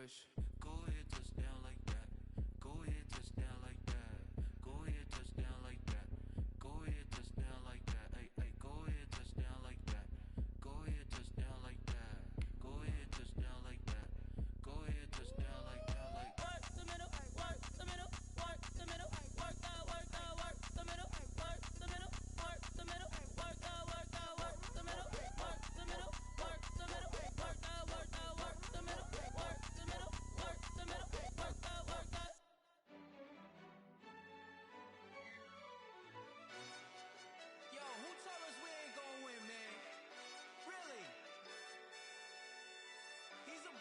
wish. Go ahead, touchdown like that. Go ahead, touchdown like that. Go ahead, touchdown like that. Go ahead, touchdown like that. Hey, hey, go ahead, touchdown like that. Go ahead, touchdown like that. Go ahead, touchdown like that. Go ahead, touchdown like that. Like work the middle, work the middle, work the middle, work the middle, work the middle, work the middle, work the middle, work the middle, work the middle, work the middle, work the middle, work the middle, work the middle, work the middle, work the middle, work the. Yo, who told us we ain't gonna win, man? Really? He's a.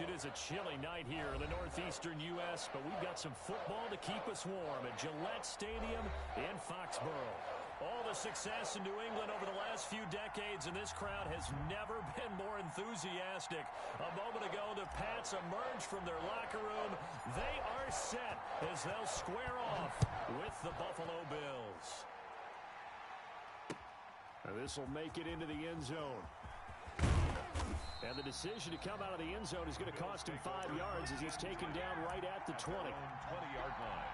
It is a chilly night here in the northeastern U.S., but we've got some football to keep us warm at Gillette Stadium in Foxborough. All the success in New England over the last few decades, and this crowd has never been more enthusiastic. A moment ago, the Pats emerged from their locker room. They are set as they'll square off with the Buffalo Bills. This will make it into the end zone. And the decision to come out of the end zone is going to cost him 5 yards as he's taken down right at the 20. 20-yard line.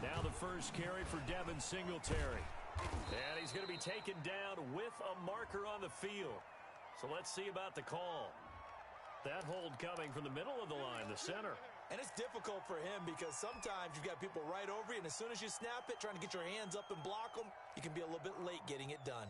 Now the first carry for Devin Singletary. And he's going to be taken down with a marker on the field. So let's see about the call. That hold coming from the middle of the line, the center. And it's difficult for him because sometimes you've got people right over you, and as soon as you snap it, trying to get your hands up and block them, you can be a little bit late getting it done.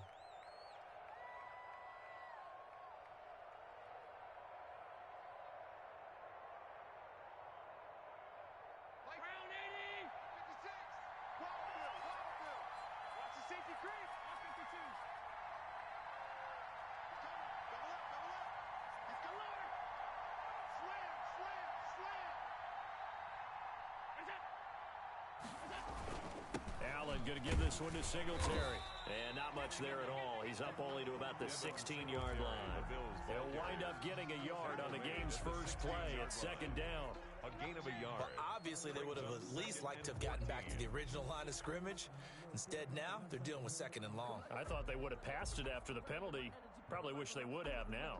Allen going to give this one to Singletary. And not much there at all. He's up only to about the 16-yard line. They'll wind up getting a yard on the game's first play at second down. A gain of a yard. Well, obviously, they would have at least liked to have gotten back to the original line of scrimmage. Instead, now, they're dealing with second and long. I thought they would have passed it after the penalty. Probably wish they would have now.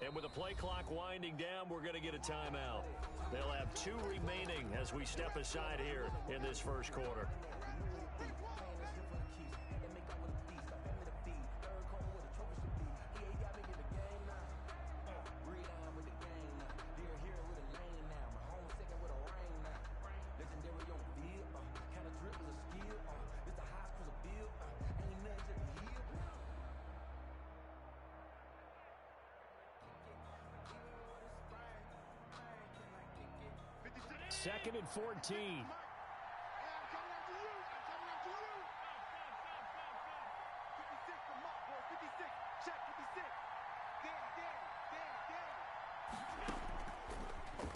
And with the play clock winding down, we're going to get a timeout. They'll have 2 remaining as we step aside here in this first quarter. Second and 14.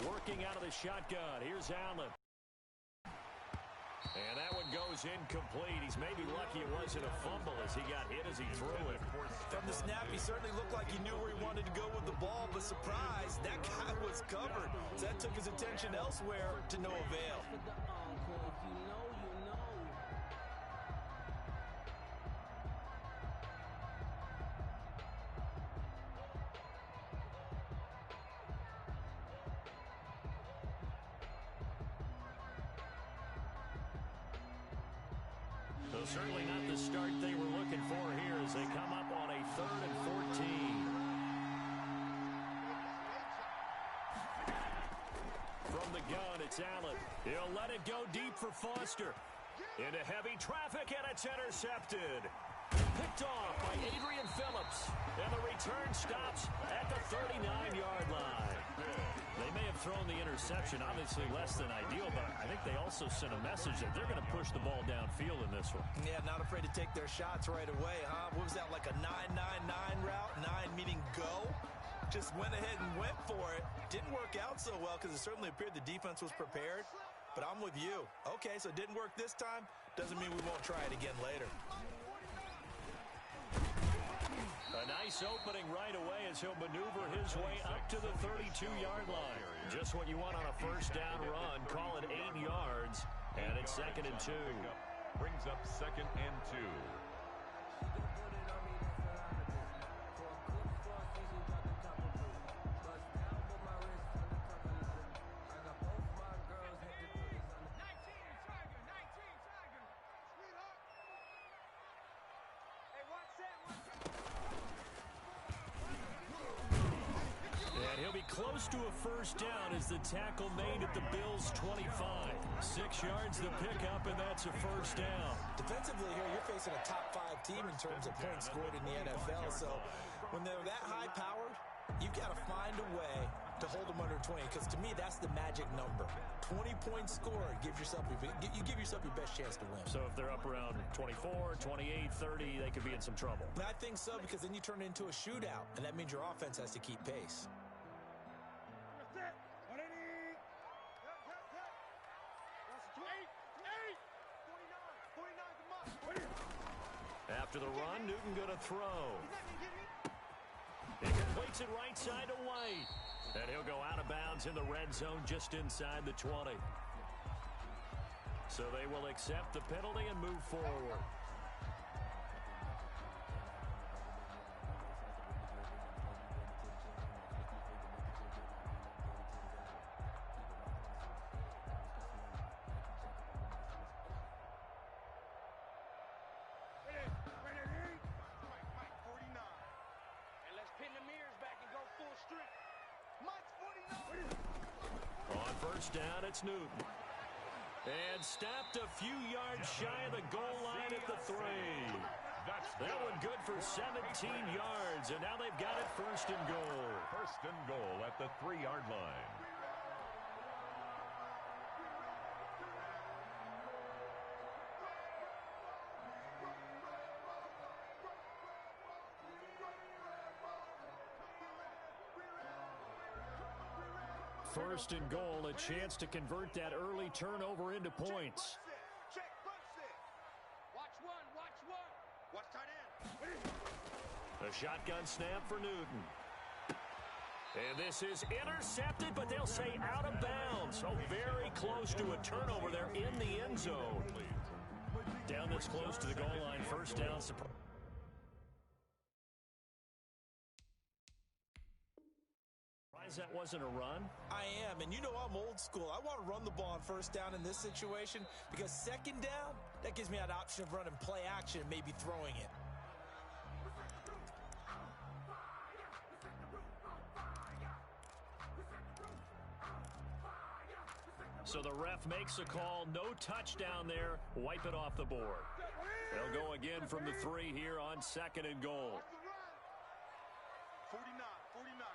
Working out of the shotgun. Here's Allen. And that one goes incomplete. He's maybe lucky it wasn't a fumble as he got hit as he threw it. From the snap, he certainly looked like he knew where he wanted to go with the ball, but surprise, that guy was covered. So that took his attention elsewhere to no avail. So certainly not the start they were looking for here as they come up on a 3rd and 14. From the gun, it's Allen. He'll let it go deep for Foster. Into heavy traffic, and it's intercepted. Picked off by Adrian Phillips. interception, obviously less than ideal, but I think they also sent a message that they're going to push the ball downfield in this one. Yeah, not afraid to take their shots right away, huh? What was that, like a 9-9-9 route? 9 meaning go? Just went ahead and went for it. Didn't work out so well because it certainly appeared the defense was prepared. But I'm with you. Okay, so it didn't work this time. Doesn't mean we won't try it again later. A nice opening right away as he'll maneuver his way up to the 32-yard line. Just what you want on a first down run. Call it 8 yards, and it's 2nd and 2. Brings up 2nd and 2. Close to a first down as the tackle made at the Bills' 25. 6 yards the pickup, and that's a first down. Defensively here, you're facing a top-5 team in terms of points scored in the NFL. So when they're that high-powered, you've got to find a way to hold them under 20, because to me, that's the magic number. 20 points scored, you give yourself your best chance to win. So if they're up around 24, 28, 30, they could be in some trouble. I think so, because then you turn it into a shootout, and that means your offense has to keep pace. After the run, Newton going to throw. He completes it right side to White. And he'll go out of bounds in the red zone just inside the 20. So they will accept the penalty and move forward. Down, it's Newton. And stopped a few yards shy of the goal line at the 3. That one good for 17 yards, and now they've got it 1st and goal. 1st and goal at the 3-yard line. First and goal, a chance to convert that early turnover into points. A shotgun snap for Newton. And this is intercepted, but they'll say out of bounds. Oh, very close to a turnover there in the end zone. Down this close to the goal line, first down. That wasn't a run? I am, and you know I'm old school. I want to run the ball on first down in this situation because second down, that gives me that option of running play action and maybe throwing it. So the ref makes a call, no touchdown there, wipe it off the board. They'll go again from the 3 here on 2nd and goal. 49,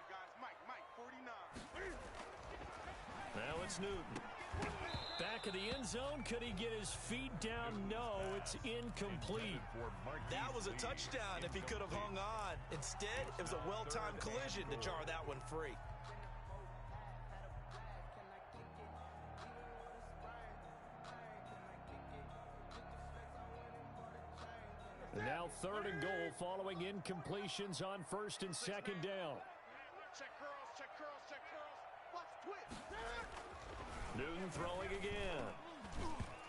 guys. Mike, 49. Now it's Newton. Back of the end zone. Could he get his feet down? No, it's incomplete. That was a touchdown if he could have hung on. Instead, it was a well-timed collision to jar that one free. And now 3rd and goal following incompletions on 1st and 2nd down. Check curls. Watch twist. Newton throwing again.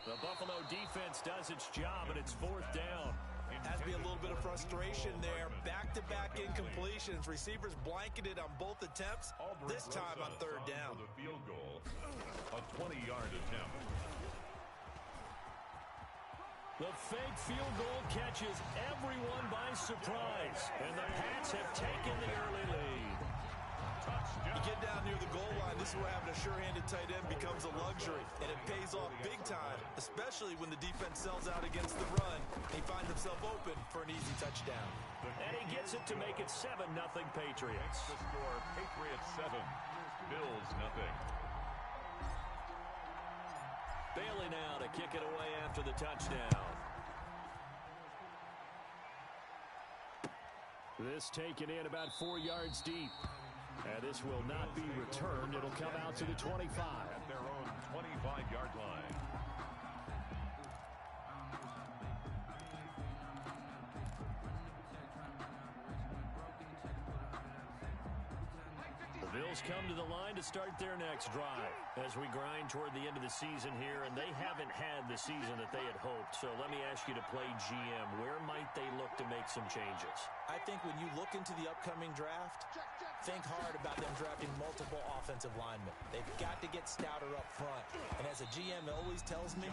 The Buffalo defense does its job, and it's 4th down. Has to be a little bit of frustration there. Back-to-back incompletions. Receivers blanketed on both attempts. This time on 3rd down. The field goal, a 20-yard attempt. The fake field goal catches everyone by surprise, and the Pats have taken the early lead. You get down near the goal line, this is where having a sure-handed tight end becomes a luxury, and it pays off big time, especially when the defense sells out against the run. He finds himself open for an easy touchdown. And he gets it to make it 7-0 Patriots. The score, Patriots 7, Bills 0. Bailey now to kick it away after the touchdown. This taken in about 4 yards deep. And this will not be returned. It'll come out to the 25. At their own 25-yard line. The Bills come to the line to start their next drive as we grind toward the end of the season here, and they haven't had the season that they had hoped. So let me ask you to play GM. Where might they look to make some changes? I think when you look into the upcoming draft, think hard about them drafting multiple offensive linemen. They've got to get stouter up front. And as a GM always tells me,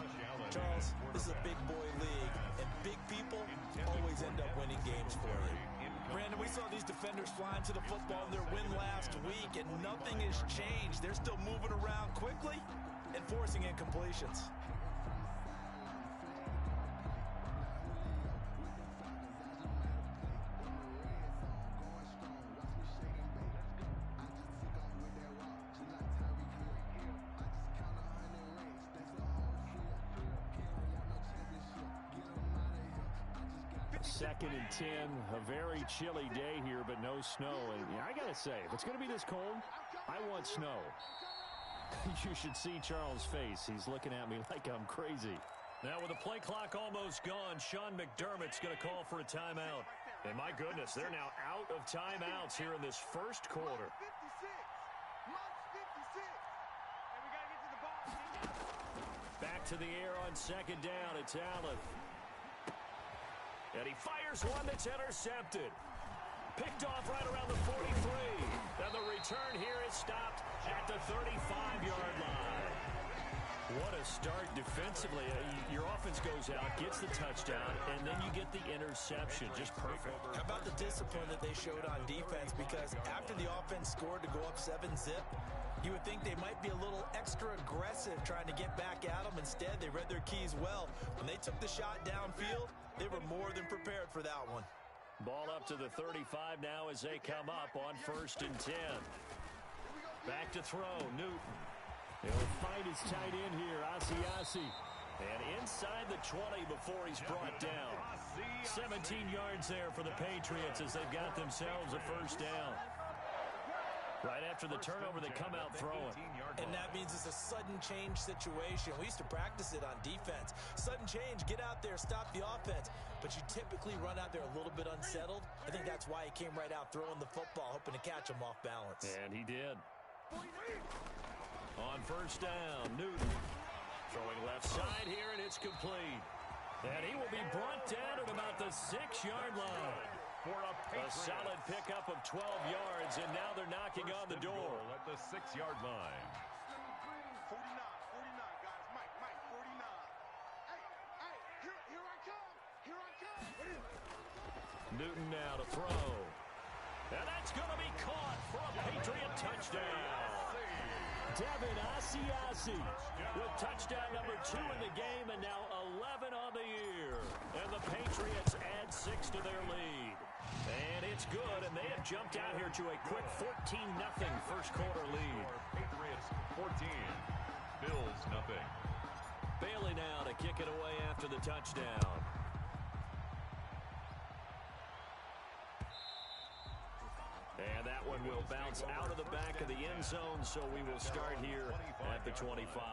Charles, this is a big boy league, and big people always end up winning games for you. Brandon, we saw these defenders flying to the football in their win last week, and nothing has changed. They're still moving around quickly and forcing incompletions. Second and 10, a very chilly day here, but no snow. And yeah, I got to say, if it's going to be this cold, I want snow. You should see Charles' face. He's looking at me like I'm crazy. Now with the play clock almost gone, Sean McDermott's going to call for a timeout. And my goodness, they're now out of timeouts here in this first quarter. Back to the air on second down. It's Allen. And he fires one that's intercepted. Picked off right around the 43. And the return here is stopped at the 35-yard line. What a start defensively. Your offense goes out, gets the touchdown, and then you get the interception. Just perfect. How about the discipline that they showed on defense? Because after the offense scored to go up 7-zip, you would think they might be a little extra aggressive trying to get back at them. Instead, they read their keys well. When they took the shot downfield, they were more than prepared for that one. Ball up to the 35 now as they come up on 1st and 10. Back to throw, Newton. He'll fight his tight end here, Asiasi. And inside the 20 before he's brought down. 17 yards there for the Patriots as they've got themselves a first down. Right after the turnover, they come out throwing. And that means it's a sudden change situation. We used to practice it on defense. Sudden change, get out there, stop the offense. But you typically run out there a little bit unsettled. I think that's why he came right out throwing the football, hoping to catch him off balance. And he did. On first down, Newton. Throwing left side here, and it's complete. And he will be brought down at about the 6-yard line. A solid pickup of 12 yards, and now they're knocking on the door. At the 6-yard line. 49, guys. Mike, 49. Hey, here I come. Here I come. Newton now to throw. And that's going to be caught for a Patriot touchdown. Devin Asiasi with touchdown number 2 in the game, and now 11 on the year. And the Patriots add 6 to their lead. And it's good, and they have jumped out here to a quick 14-0 first quarter lead. Patriots 14, Bills nothing. Bailey now to kick it away after the touchdown. And that one will bounce out of the back of the end zone, so we will start here at the 25.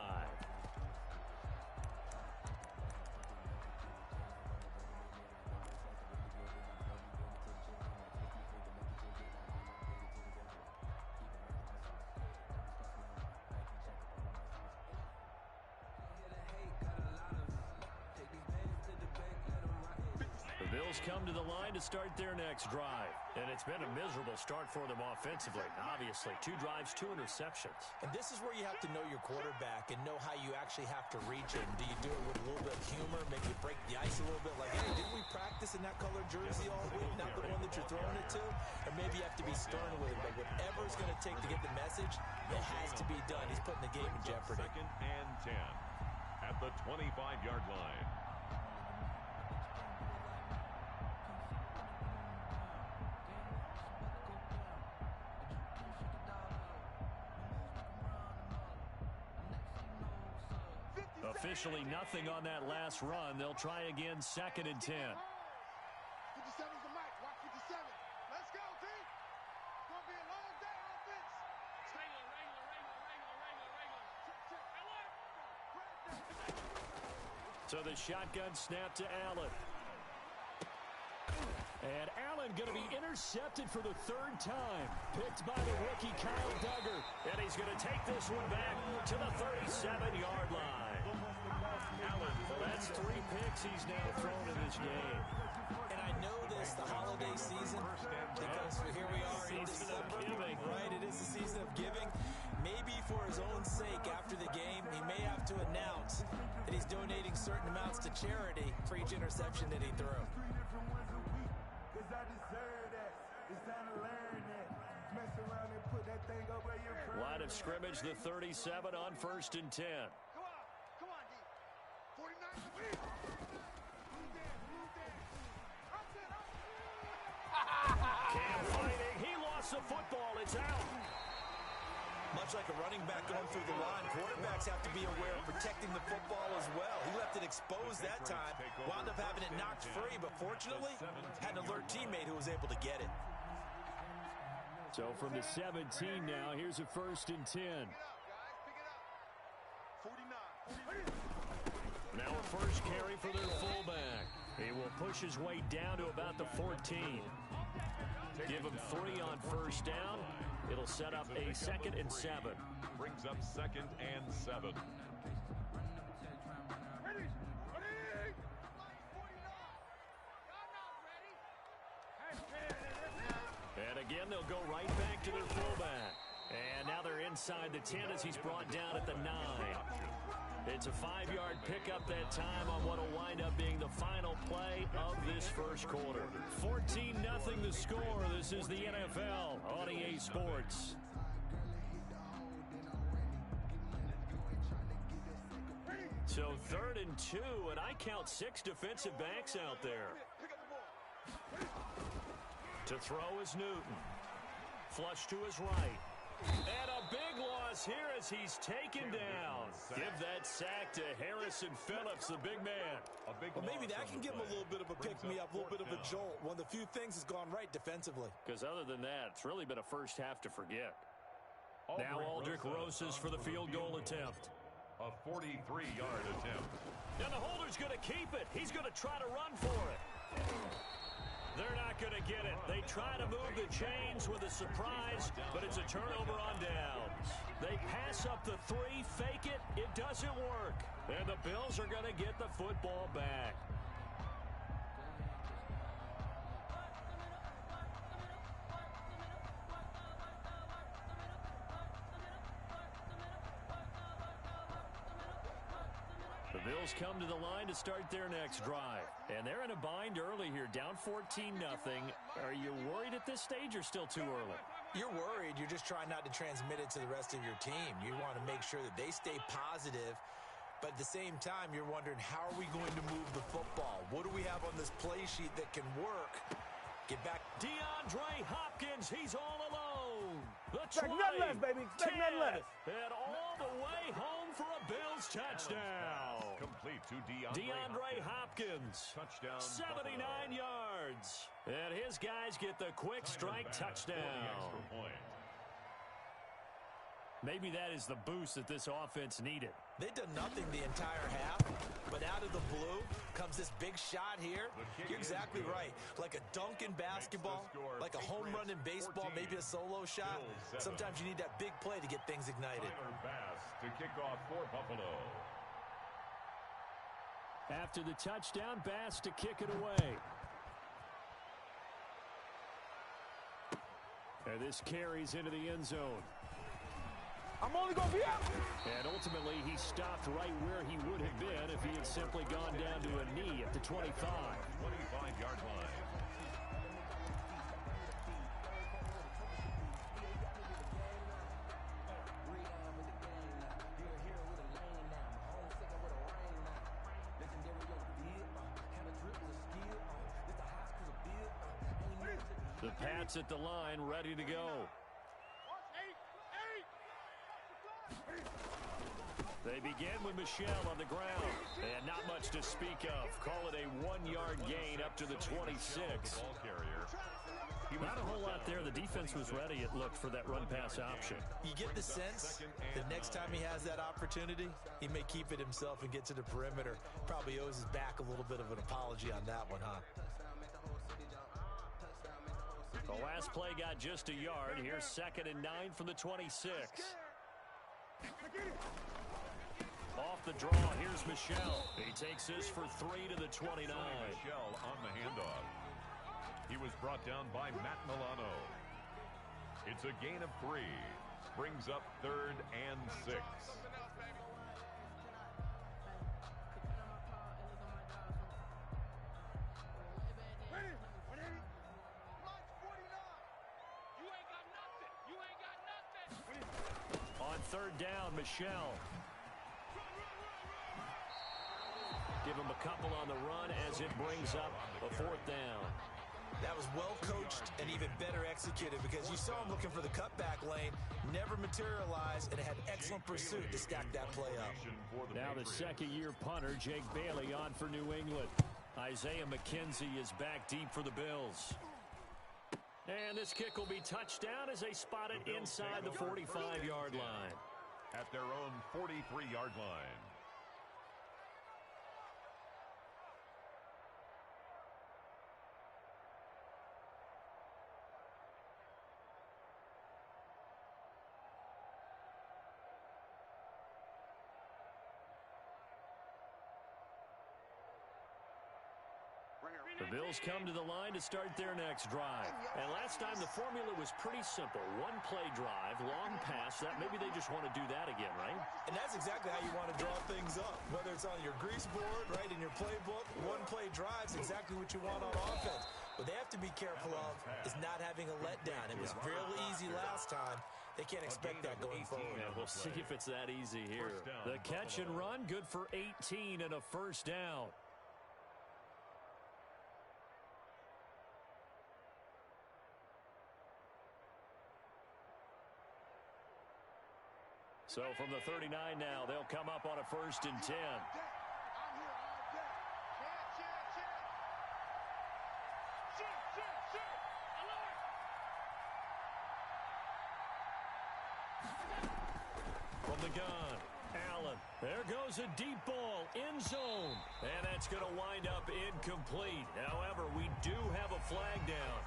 Bills come to the line to start their next drive. And it's been a miserable start for them offensively. Obviously, 2 drives, 2 interceptions. And this is where you have to know your quarterback and know how you actually have to reach him. Do you do it with a little bit of humor, maybe break the ice a little bit, like, hey, didn't we practice in that colored jersey all week, not the one that you're throwing it to? Or maybe you have to be stern with it, but whatever it's going to take to get the message, it has to be done. He's putting the game in jeopardy. 2nd and 10 at the 25-yard line. A officially nothing on that last run. They'll try again, 2nd and 10. 57's the mic. Watch 57. Let's go, team. It's going to be a long day, offense. So the shotgun snap to Allen. And Allen going to be intercepted for the 3rd time. Picked by the rookie Kyle Duggar. And he's going to take this one back to the 37-yard line. Allen, that's 3 picks he's now thrown in this game. And I know this, the holiday season, because here we are in December, right? It is the season of giving. Maybe for his own sake, after the game, he may have to announce that he's donating certain amounts to charity for each interception that he threw. Line of scrimmage, the 37 on 1st and 10. Come on, D. 49's the lead. Cam fighting. He lost the football. It's out. Much like a running back going through the line, quarterbacks have to be aware of protecting the football as well. He left it exposed that time, wound up having it knocked free, but fortunately, had an alert teammate who was able to get it. So from the 17 now, here's a 1st and 10. Pick it up, guys. Pick it up. 49. Now a first carry for their fullback. He will push his way down to about the 14. Give him 3 on 1st down. It'll set up a 2nd and 7. Brings up 2nd and 7. And again, they'll go right back to their fullback. And now they're inside the 10 as he's brought down at the 9. It's a 5-yard pickup that time on what will wind up being the final play of this first quarter. 14-0 the score. This is the NFL on EA Sports. So 3rd and 2, and I count 6 defensive backs out there. To throw is Newton. Flush to his right. And a big loss here as he's taken down. Give that sack to Harrison Phillips, the big man. Well, maybe that can give him a little bit of a pick-me-up, a little bit of a jolt. One of the few things has gone right defensively. Because other than that, it's really been a first half to forget. Now Aldrich Rosas for the field goal attempt. A 43-yard attempt. And the holder's going to keep it. He's going to try to run for it. They're not going to get it. They try to move the chains with a surprise, but it's a turnover on downs. They pass up the 3, fake it. It doesn't work. And the Bills are going to get the football back. The Bills come to the line to start their next drive. And they're in a bind early here, down 14-0. Are you worried at this stage or still too early? You're worried. You're just trying not to transmit it to the rest of your team. You want to make sure that they stay positive. But at the same time, you're wondering, how are we going to move the football? What do we have on this play sheet that can work? Get back. DeAndre Hopkins, he's all alone. The Expect nothing less, baby. Expect nothing less. And all the way home for a Bills touchdown. Complete to DeAndre Hopkins. Touchdown. 79 yards. And his guys get the quick strike touchdown. Maybe that is the boost that this offense needed. They've done nothing the entire half, but out of the blue comes this big shot here. You're exactly right. Like a dunk in basketball, like a home run in baseball, maybe a solo shot. Sometimes you need that big play to get things ignited. Bass to kick off for Buffalo. After the touchdown, Bass to kick it away. And this carries into the end zone. I'm only going to be out. And ultimately, he stopped right where he would have been if he had simply gone down to a knee at the 25. 25-yard line. The Pats at the line, ready to go. They begin with Michelle on the ground. And not much to speak of. Call it a 1-yard gain up to the 26. Not a whole lot there. The defense was ready, it looked, for that run-pass option. You get the sense that next time he has that opportunity, he may keep it himself and get to the perimeter. Probably owes his back a little bit of an apology on that one, huh? The last play got just a yard. Here's 2nd and 9 from the 26. Off the draw, here's Michelle. He takes this for 3 to the 29. Michelle on the handoff. He was brought down by Matt Milano. It's a gain of 3. Brings up 3rd and 6. On 3rd down, Michelle. Give him a couple on the run as it brings up a 4th down. That was well coached and even better executed because you saw him looking for the cutback lane, never materialized, and had excellent pursuit to stack that play up. Now the 2nd-year punter, Jake Bailey, on for New England. Isaiah McKenzie is back deep for the Bills. And this kick will be touchdown as they spot it inside the 45-yard line. At their own 43-yard line. The Bills come to the line to start their next drive. And last time the formula was pretty simple. 1-play drive, long pass. That maybe they just want to do that again, right? And that's exactly how you want to draw things up. Whether it's on your grease board, right, in your playbook, 1-play drive's exactly what you want on offense. What they have to be careful of is not having a letdown. It was fairly easy last time. They can't expect that going forward. Yeah, we'll see if it's that easy here. The catch and run, good for 18 and a 1st down. So from the 39 now, they'll come up on a 1st and 10. From the gun, Allen. There goes a deep ball, end zone. And that's going to wind up incomplete. However, we do have a flag down.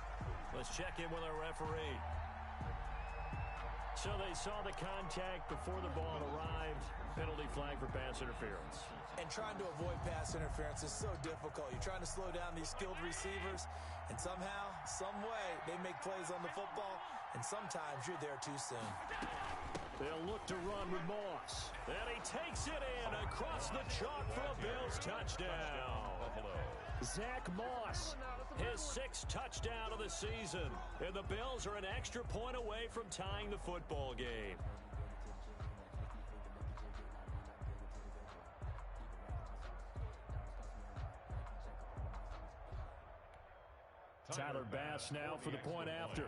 Let's check in with our referee. So they saw the contact before the ball arrived. Penalty flag for pass interference. And trying to avoid pass interference is so difficult. You're trying to slow down these skilled receivers, and somehow, some way, they make plays on the football, and sometimes you're there too soon. They'll look to run with Moss. And he takes it in across the chalk for a Bills touchdown. Zach Moss, his 6th touchdown of the season. And the Bills are an extra point away from tying the football game. Tyler Bass now for the point after.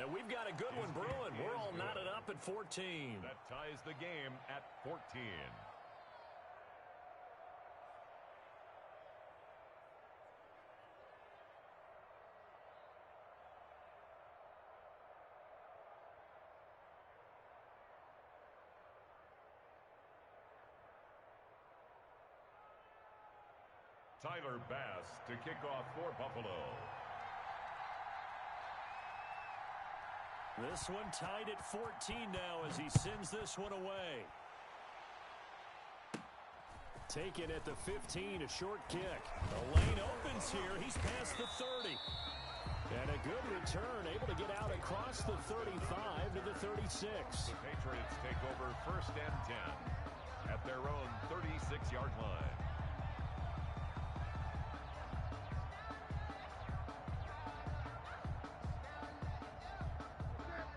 And we've got a good one brewing. We're all knotted up at 14. That ties the game at 14. Tyler Bass to kick off for Buffalo. This one tied at 14 now as he sends this one away. Taken at the 15, a short kick. The lane opens here. He's past the 30. And a good return, able to get out across the 35 to the 36. The Patriots take over 1st and 10 at their own 36-yard line.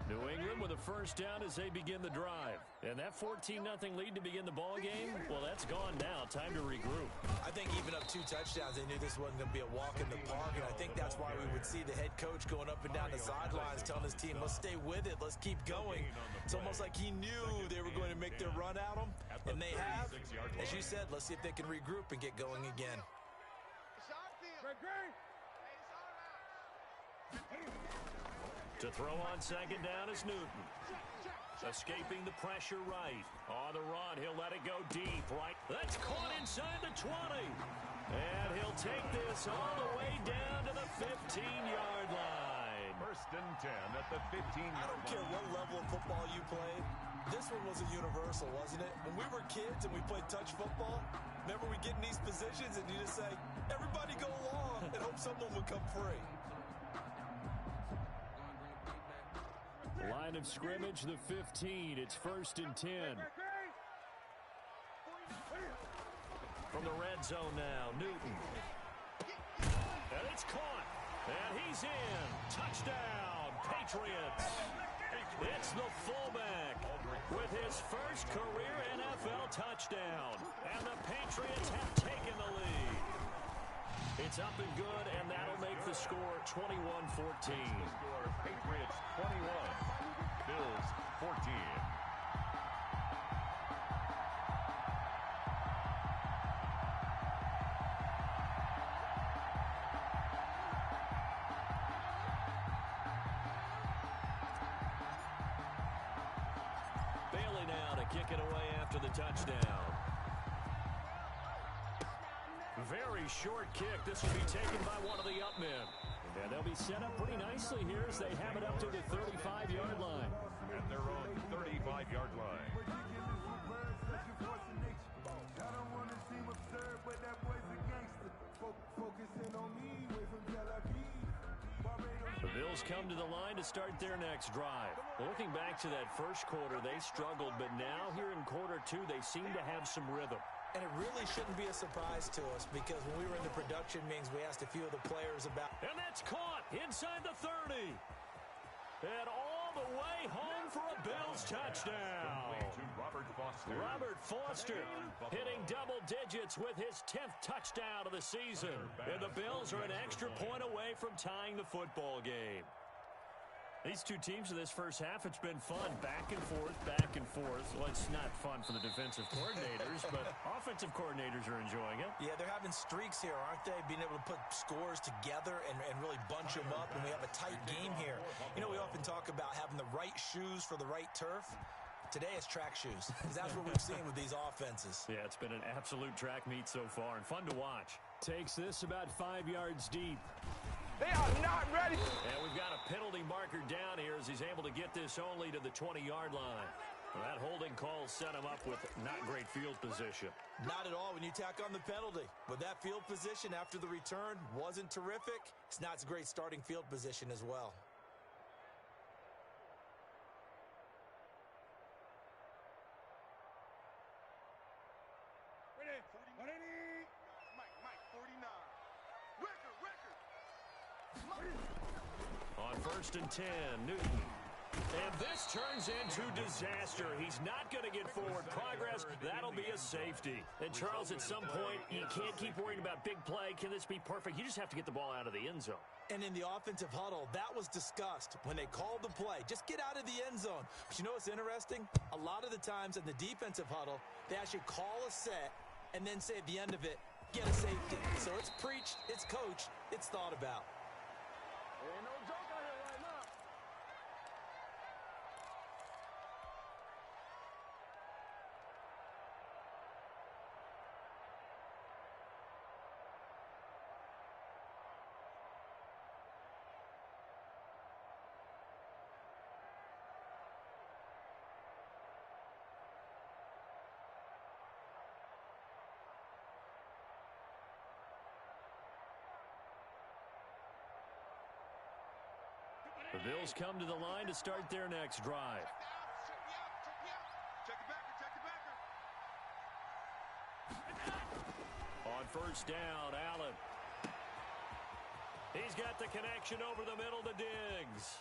New England with a 1st down as they begin the drive. And that 14-0 lead to begin the ball game, well, that's gone now. Time to regroup. I think even up 2 touchdowns, they knew this wasn't going to be a walk in the park, and I think that's why we would see the head coach going up and down the sidelines telling his team, let's stay with it, let's keep going. It's almost like he knew they were going to make their run at him, and they have. As you said, let's see if they can regroup and get going again. To throw on second down is Newton. Escaping the pressure right. On the run, he'll let it go deep right. That's caught inside the 20. And he'll take this all the way down to the 15-yard line. 1st and 10 at the 15-yard line. I don't care what level of football you played. This one was a universal, wasn't it? When we were kids and we played touch football, remember we get in these positions and you just say, everybody go long and hope someone would come free. Line of scrimmage, the 15. It's 1st and 10. From the red zone now, Newton. And it's caught. And he's in. Touchdown, Patriots. It's the fullback with his first career NFL touchdown. And the Patriots have taken the lead. It's up and good, and that'll make the score 21-14. Patriots 21, Bills 14. Bailey now to kick it away after the touchdown. Very short kick. This will be taken by one of the up men. And they'll be set up pretty nicely here as they have it up to the 35-yard line. At their own 35-yard line. The Bills come to the line to start their next drive. Looking back to that first quarter, they struggled, but now here in quarter 2, they seem to have some rhythm. And it really shouldn't be a surprise to us because when we were in the production meetings, we asked a few of the players about. And that's caught inside the 30. And all the way home for a Bills touchdown. Robert Foster hitting double digits with his 10th touchdown of the season. And the Bills are an extra point away from tying the football game. These two teams in this first half, it's been fun. Back and forth, back and forth. Well, it's not fun for the defensive coordinators, but offensive coordinators are enjoying it. Yeah, they're having streaks here, aren't they? Being able to put scores together and really bunch them up, and we have a tight game here. You know, we often talk about having the right shoes for the right turf. Today it's track shoes, because that's what we've seen with these offenses. Yeah, it's been an absolute track meet so far, and fun to watch. Takes this about 5 yards deep. They are not ready. And we've got a penalty marker down here as he's able to get this only to the 20-yard line. Well, that holding call set him up with not great field position. Not at all when you tack on the penalty. With that field position after the return wasn't terrific. It's not a great starting field position as well. On 1st and 10, Newton. And this turns into disaster. He's not going to get forward progress. That'll be a safety. And, Charles, at some point, you can't keep worrying about big play. Can this be perfect? You just have to get the ball out of the end zone. And in the offensive huddle, that was discussed when they called the play. Just get out of the end zone. But you know what's interesting? A lot of the times in the defensive huddle, they actually call a set and then say at the end of it, get a safety. So it's preached, it's coached, it's thought about. Ain't no joke out here right now. The Bills come to the line to start their next drive. Check the backer. On 1st down, Allen. He's got the connection over the middle to Diggs.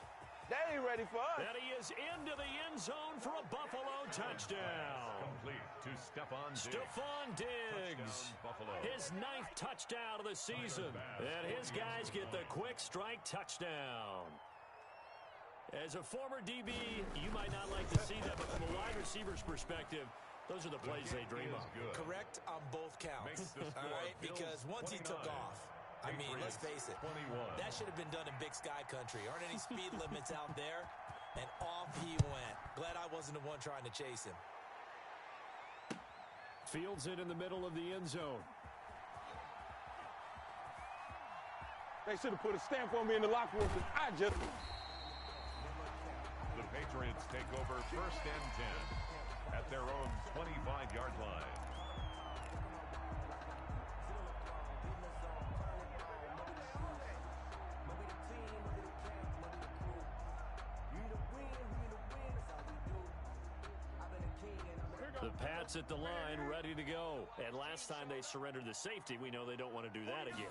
They ain't ready for us. And he is into the end zone for a Buffalo touchdown. Complete to Stephon Diggs. Stephon Diggs. Touchdown, Buffalo. His his 9th touchdown of the season. And his guys get the quick strike touchdown. As a former DB, you might not like to see that, but from a wide receiver's perspective, those are the plays they dream of. Correct on both counts. All right, because once he took off, I mean, let's face it, that should have been done in Big Sky Country. Aren't any speed limits out there? And off he went. Glad I wasn't the one trying to chase him. Fields it in the middle of the end zone. They should have put a stamp on me in the locker room. The Patriots take over 1st and 10 at their own 25-yard line. The Pats at the line, ready to go. And last time they surrendered the safety, we know they don't want to do that again.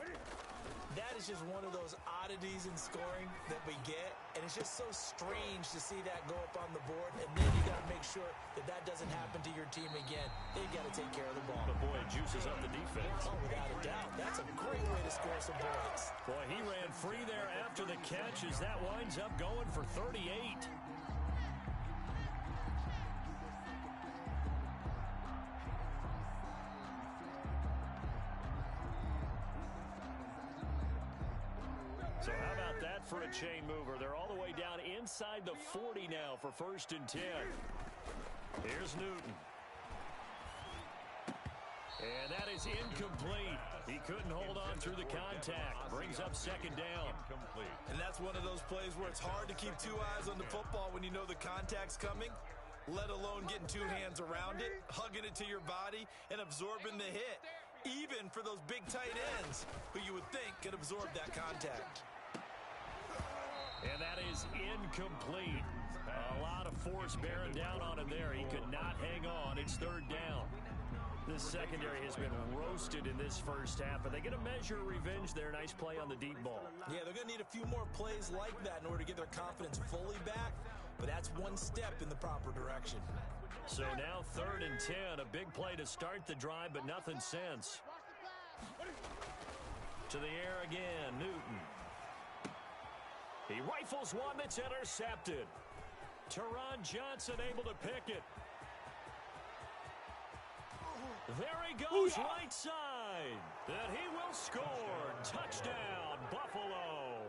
That is just one of those oddities in scoring that we get, and it's just so strange to see that go up on the board, and then you got to make sure that that doesn't happen to your team again. They've got to take care of the ball. But boy, it juices up the defense. Oh, without a doubt. That's a great way to score some points. Boy, he ran free there after the catch as that winds up going for 38. So how about that for a chain mover? They're all the way down inside the 40 now for 1st and 10. Here's Newton. And that is incomplete. He couldn't hold on through the contact. Brings up 2nd down. Incomplete. And that's one of those plays where it's hard to keep 2 eyes on the football when you know the contact's coming, let alone getting 2 hands around it, hugging it to your body, and absorbing the hit. Even for those big tight ends who you would think could absorb that contact. And that is incomplete. A lot of force bearing down on him there. He could not hang on. It's 3rd down. This secondary has been roasted in this first half, but they get a measure of revenge there. Nice play on the deep ball. Yeah, they're going to need a few more plays like that in order to get their confidence fully back, but that's one step in the proper direction. So now 3rd and 10, a big play to start the drive, but nothing since. To the air again, Newton. He rifles one that's intercepted. Teron Johnson able to pick it. There he goes, right side. And he will score. Touchdown, Buffalo.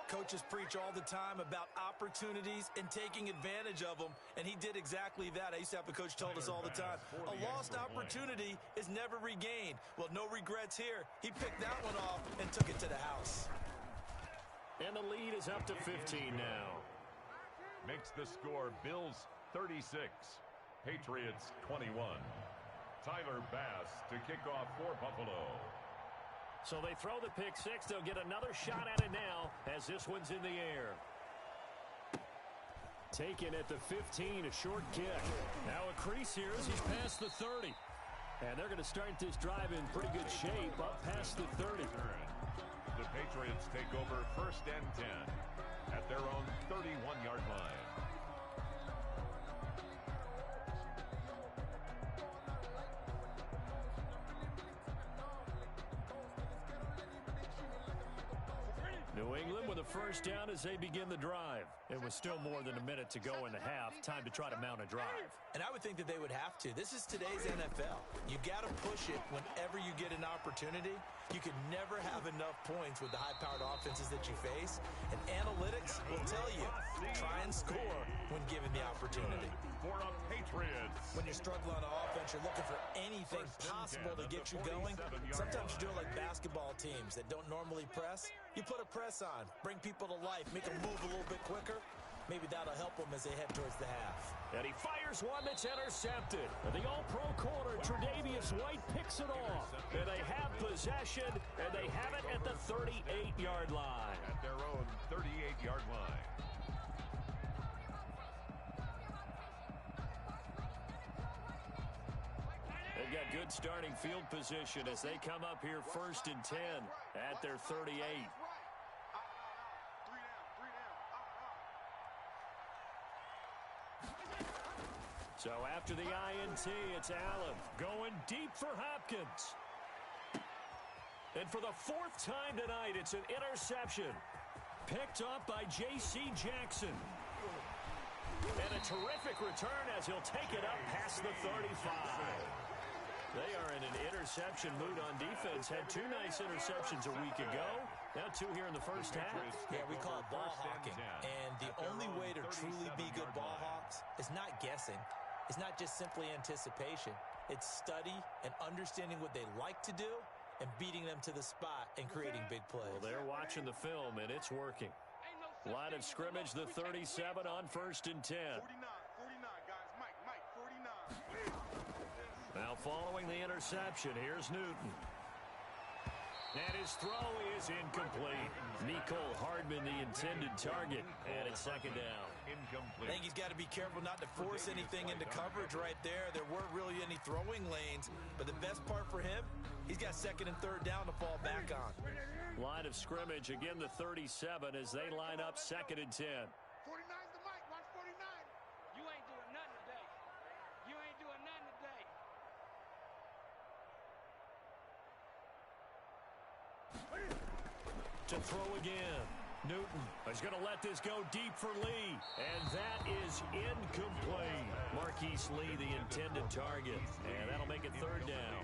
Coaches preach all the time about opportunities and taking advantage of them, and he did exactly that. I used to have a coach told us all the time, a lost opportunity is never regained. Well, no regrets here. He picked that one off and took it to the house. And the lead is up to 15 now. Makes the score Bills 36, Patriots 21. Tyler Bass to kick off for Buffalo. So they throw the pick 6. They'll get another shot at it now as this one's in the air. Taken at the 15, a short kick. Now a crease here as he's past the 30. And they're going to start this drive in pretty good shape up past the 30. The Patriots take over 1st and 10 at their own 31-yard line. New England with a first down as they begin the drive. It was still more than a minute to go in the half. Time to try to mount a drive. And I would think that they would have to. This is today's NFL. You got to push it whenever you get an opportunity. You can never have enough points with the high-powered offenses that you face. And analytics will tell you, try and score when given the opportunity. For a Patriots. When you're struggling on offense, you're looking for anything possible to get you going. Sometimes you do it like basketball teams that don't normally press. You put a press on, bring people to life, make them move a little bit quicker. Maybe that'll help them as they head towards the half. And he fires one that's intercepted. And the all-pro corner, Tre'Davious White, picks it off. And they have possession, and they have it at the 38-yard line. At their own 38-yard line. They've got good starting field position as they come up here 1st and 10 at their 38. So after the INT, it's Allen going deep for Hopkins. And for the fourth time tonight, it's an interception. Picked up by J.C. Jackson. And a terrific return as he'll take it up past the 35. They are in an interception mood on defense. Had 2 nice interceptions a week ago. Now 2 here in the first half. Yeah, we call it ball hawking. And the only way to truly be good ball hawks is not guessing. It's not just simply anticipation. It's study and understanding what they like to do and beating them to the spot and creating big plays. Well, they're watching the film, and it's working. Line of scrimmage, the 37 on 1st and 10. 49, guys. Mike, 49. Now following the interception, here's Newton. And his throw is incomplete. Nicole Hardman, the intended target, and it's second down. I think he's got to be careful not to force anything into coverage right there. There weren't really any throwing lanes, but the best part for him, he's got 2nd and 3rd down to fall back on. Line of scrimmage, again the 37 as they line up 2nd and 10. 49's the Mike. Watch 49. You ain't doing nothing today. You ain't doing nothing today. To throw again. Newton is going to let this go deep for Lee. And that is incomplete. Marquise Lee, the intended target. And that'll make it 3rd down.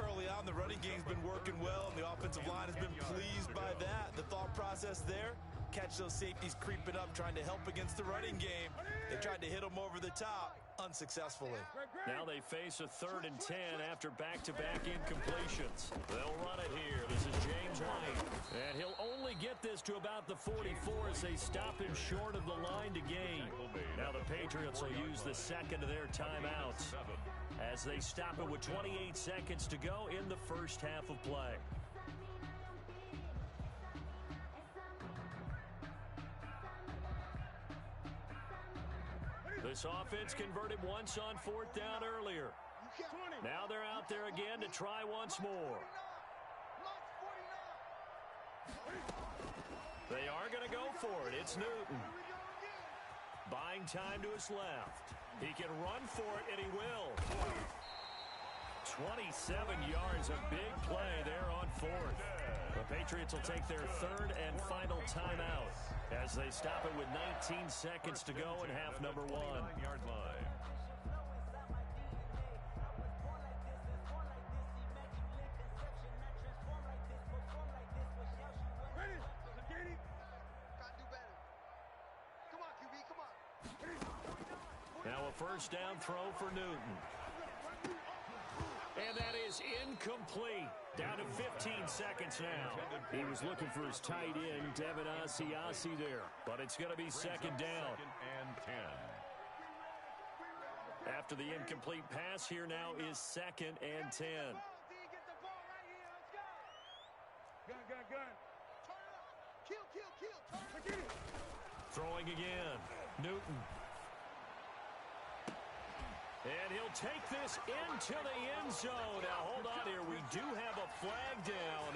Early on, the running game's been working well, and the offensive line has been pleased by that. The thought process there, catch those safeties creeping up, trying to help against the running game. They tried to hit them over the top, unsuccessfully. Now they face a 3rd and 10 after back-to-back incompletions. They'll run it here. This is James White. And he'll only get this to about the 44 as they stop him short of the line to gain. Now the Patriots will use the 2nd of their timeouts as they stop it with 28 seconds to go in the first half of play. This offense converted once on 4th down earlier. Now they're out there again to try once more. They are going to go for it. It's Newton. Buying time to his left. He can run for it, and he will. 27 yards, a big play there on 4th. The Patriots will take their 3rd and final timeout as they stop it with 19 seconds to go in half number 1. 9-yard line. Ready? Got to do better. Come on, QB, come on. Now a 1st down throw for Newton. And that is incomplete. Down to 15 seconds now. He was looking for his tight end, Devin Asiasi there. But it's going to be 2nd down. 2nd and 10. After the incomplete pass, here now is 2nd and 10. Gun. Kill. Throwing again. Newton. And he'll take this into the end zone. Now, hold on here. We do have a flag down.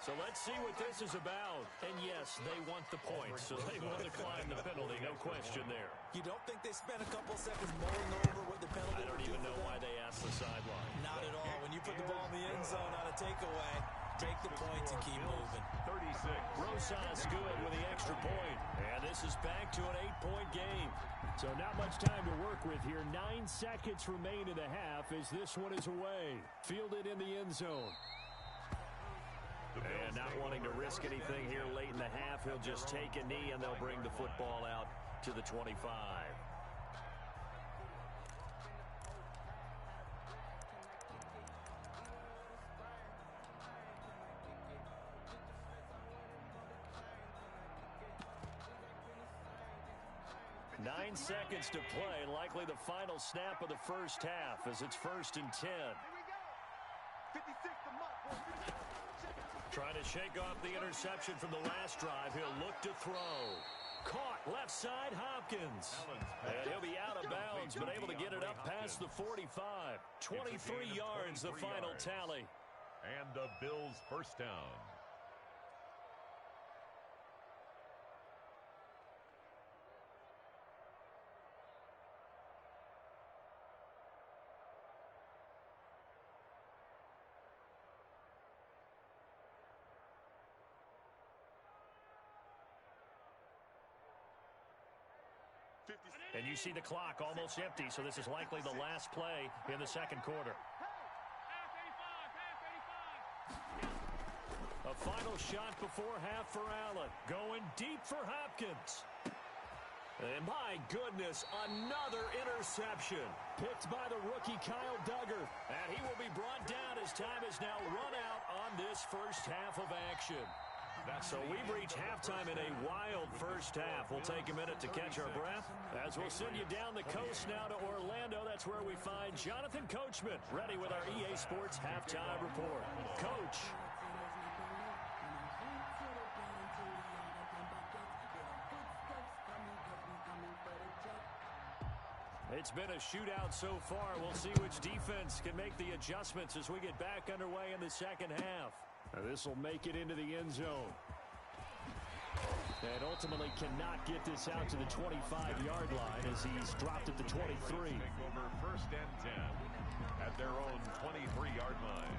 So let's see what this is about. And, yes, they want the points, so they want to climb the penalty. No question there. You don't think they spent a couple seconds mulling over what the penalty I don't even know why they asked the sideline. Not at all. When you put the ball in the end zone on a takeaway, take the points and keep moving. 36. Rosas good with the extra point. And this is back to an 8-point game. So not much time to work with here. 9 seconds remain in the half as this one is away. Fielded in the end zone. And not wanting to risk anything here late in the half, he'll just take a knee and they'll bring the football out to the 25. Nine seconds to play, likely the final snap of the first half as it's 1st and 10. Trying to shake off the interception from the last drive. He'll look to throw. Caught left side, Hopkins. And he'll be out of bounds, but able to get it up past the 45. 23 yards, the final tally. And the Bills' first down. And you see the clock almost empty, so this is likely the last play in the second quarter. A final shot before half for Allen. Going deep for Hopkins. And my goodness, another interception. Picked by the rookie Kyle Duggar. And he will be brought down as time is now run out on this first half of action. So we've reached halftime in a wild first half. We'll take a minute to catch our breath as we'll send you down the coast now to Orlando. That's where we find Jonathan Coachman ready with our EA Sports halftime report. Coach. It's been a shootout so far. We'll see which defense can make the adjustments as we get back underway in the second half. This will make it into the end zone. And ultimately cannot get this out to the 25-yard line as he's dropped at the 23. Take over first and 10 at their own 23-yard line.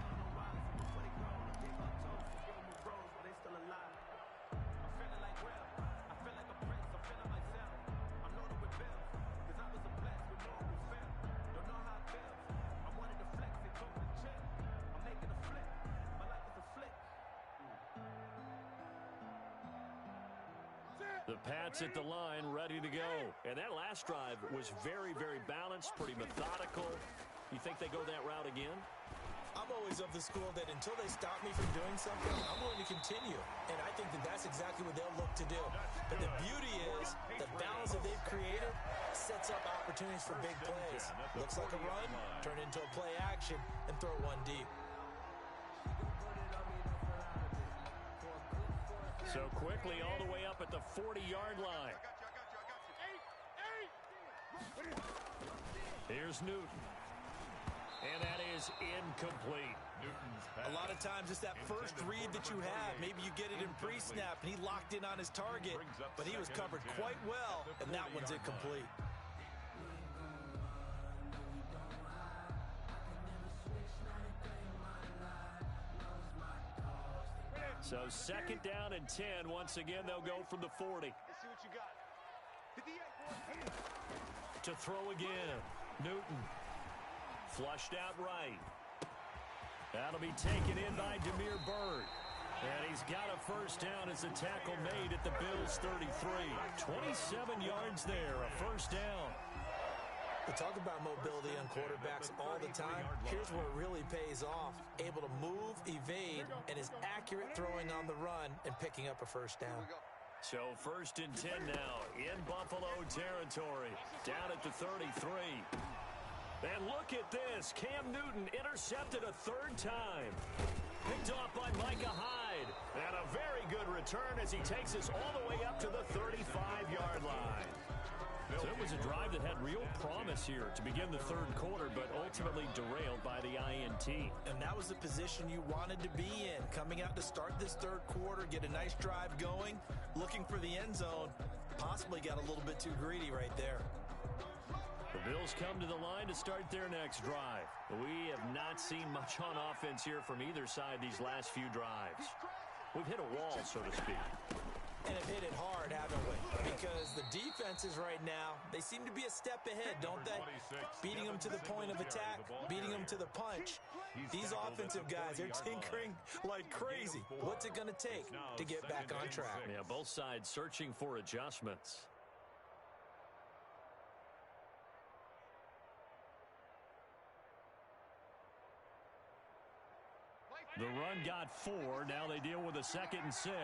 The Pats at the line, ready to go. And that last drive was very, very balanced, pretty methodical. You think they go that route again? I'm always of the school that until they stop me from doing something, I'm going to continue. And I think that that's exactly what they'll look to do. But the beauty is the balance that they've created sets up opportunities for big plays. Looks like a run, turn into a play action, and throw one deep. So quickly all the way up at the 40-yard line. Here's Newton. And that is incomplete. A lot of times it's that first read that you have. Maybe you get it in pre-snap, and he locked in on his target, but he was covered quite well, and that one's incomplete. So second down and 10. Once again, they'll go from the 40. Let's see what you got. To throw again. Newton. Flushed out right. That'll be taken in by Damiere Byrd. And he's got a first down as the tackle made at the Bills' 33. 27 yards there, a first down. We talk about mobility on quarterbacks all the time. Here's where it really pays off. Able to move, evade, and is accurate throwing on the run and picking up a first down. So first and 10 now in Buffalo territory. Down at the 33. And look at this. Cam Newton intercepted a third time. Picked off by Micah Hyde. And a very good return as he takes us all the way up to the 35-yard line. So it was a drive that had real promise here to begin the third quarter, but ultimately derailed by the INT. And that was the position you wanted to be in. Coming out to start this third quarter, get a nice drive going, looking for the end zone. Possibly got a little bit too greedy right there. The Bills come to the line to start their next drive. We have not seen much on offense here from either side these last few drives. We've hit a wall, so to speak. And have hit it hard, haven't we? Because the defenses right now, they seem to be a step ahead, don't they? Beating them to the point of attack, beating them to the punch. These offensive guys, they're tinkering like crazy. What's it going to take to get back on track? Yeah, both sides searching for adjustments. The run got 4. Now they deal with a 2nd and 6.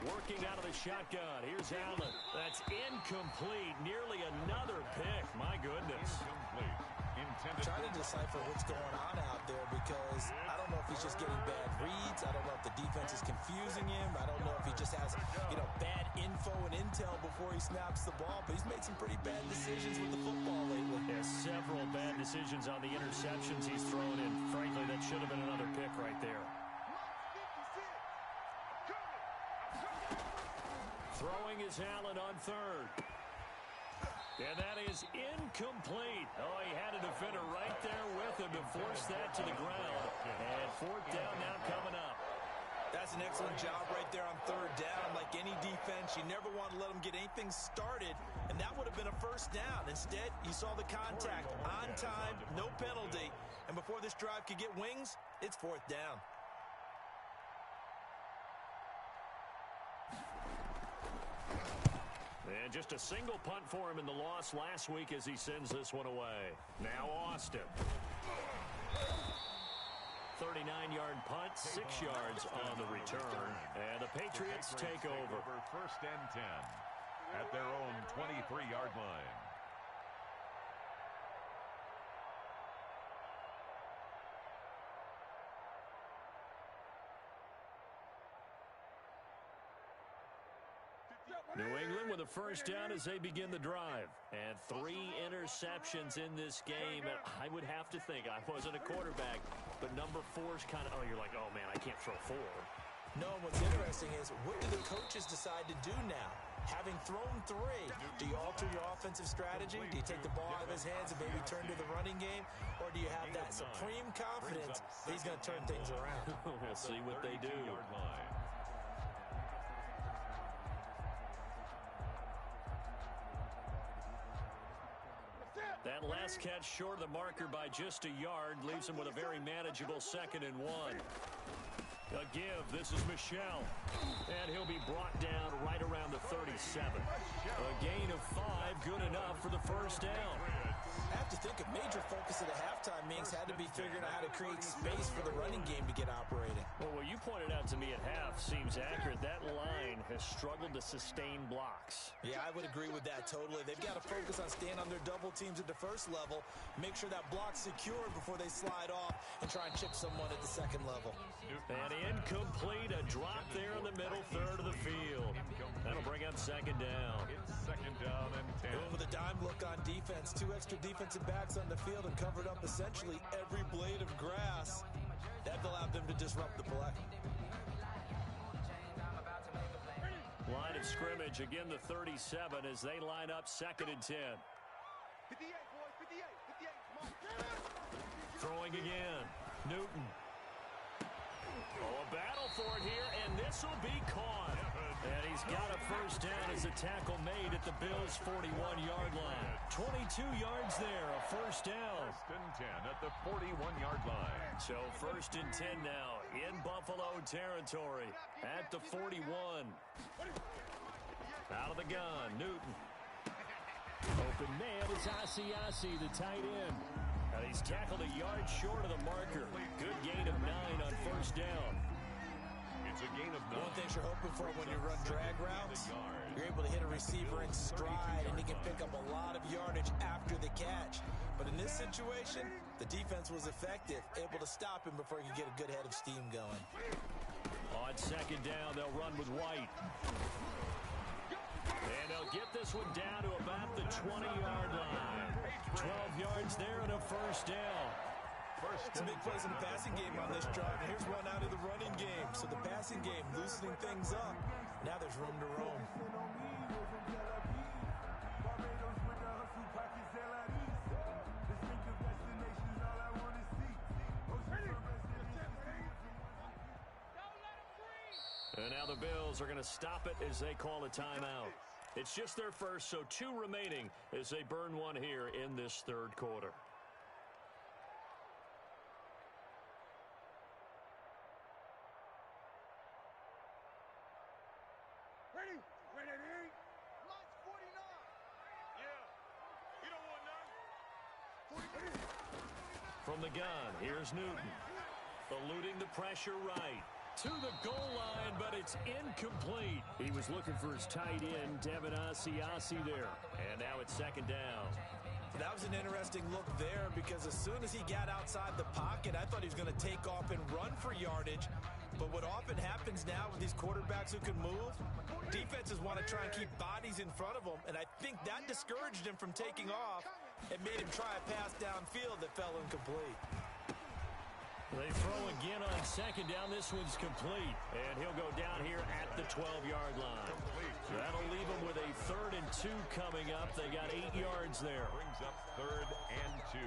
Working out of the shotgun. Here's Allen. That's incomplete. Nearly another pick. My goodness. I'm trying to decipher what's going on out there because I don't know if he's just getting bad reads. I don't know if the defense is confusing him. I don't know if he just has, bad info and intel before he snaps the ball. But he's made some pretty bad decisions with the football lately. Yeah, several bad decisions on the interceptions he's thrown in. Frankly, that should have been another pick right there. Throwing is Allen on third. And that is incomplete. Oh, he had a defender right there with him to force that to the ground. And fourth down now coming up. That's an excellent job right there on third down. Like any defense, you never want to let them get anything started, and that would have been a first down. Instead, you saw the contact on time, no penalty, and before this drive could get wings, it's fourth down. And just a single punt for him in the loss last week as he sends this one away. Now Austin. 39-yard punt, 6 yards on the return. And the Patriots take over. First and 10 at their own 23-yard line. New England with a first down as they begin the drive. And 3 interceptions in this game. And I would have to think, I wasn't a quarterback, but number 4's kind of, oh, you're like, oh, man, I can't throw 4. No, what's interesting is, what do the coaches decide to do now? Having thrown 3, do you alter your offensive strategy? Do you take the ball out of his hands and maybe turn to the running game? Or do you have that supreme confidence that he's going to turn things around? We'll see what they do. That last catch short of the marker by just a yard leaves him with a very manageable 2nd and 1. A give. This is Michel. And he'll be brought down right around the 37. A gain of 5, good enough for the first down. I have to think a major focus of the halftime means had to be figuring out how to create space for the running game to get operating. Well, what you pointed out to me at half seems accurate. That line has struggled to sustain blocks. Yeah, I would agree with that totally. They've got to focus on staying on their double teams at the first level, make sure that block's secured before they slide off and try and chip someone at the second level. And incomplete, a drop there in the middle third of the field. That'll bring up 2nd down. It's 2nd down and 10. Going with a dime look on defense, 2 extra defensive backs on the field and covered up essentially every blade of grass. That allowed them to disrupt the play. Line of scrimmage, again the 37 as they line up 2nd and 10. 58, boys, 58, 58, come on. Throwing again. Newton. Oh, a battle for it here, and this will be caught. And he's got a first down as a tackle made at the Bills' 41-yard line. 22 yards there, a first down. 1st and 10 at the 41-yard line. So 1st and 10 now in Buffalo territory at the 41. Out of the gun, Newton. Open man is Asiasi, the tight end. And he's tackled a yard short of the marker. Good gain of 9 on first down. It's a gain of 9. One thing you're hoping for when you run drag routes, you're able to hit a receiver in stride, and he can pick up a lot of yardage after the catch. But in this situation, the defense was effective, able to stop him before he could get a good head of steam going. On 2nd down, they'll run with White. And they'll get this one down to about the 20-yard line. 12 yards there and a first down. Some big plays in the passing game on this drive. And here's one out of the running game. So the passing game loosening things up. Now there's room to roam. And now the Bills are going to stop it as they call a timeout. It's just their first, so 2 remaining as they burn one here in this 3rd quarter. Ready? Ready? Lots 49. Yeah. You don't want none. 49. From the gun, here's Newton. Eluding the pressure right. To the goal line, but it's incomplete. He was looking for his tight end, Devin Asiasi there. And now it's 2nd down. That was an interesting look there because as soon as he got outside the pocket, I thought he was going to take off and run for yardage. But what often happens now with these quarterbacks who can move, defenses want to try and keep bodies in front of them, and I think that discouraged him from taking off and made him try a pass downfield that fell incomplete. They throw again on second down. This one's complete. And he'll go down here at the 12-yard line. That'll leave them with a 3rd and 2 coming up. They got 8 yards there. Brings up 3rd and 2.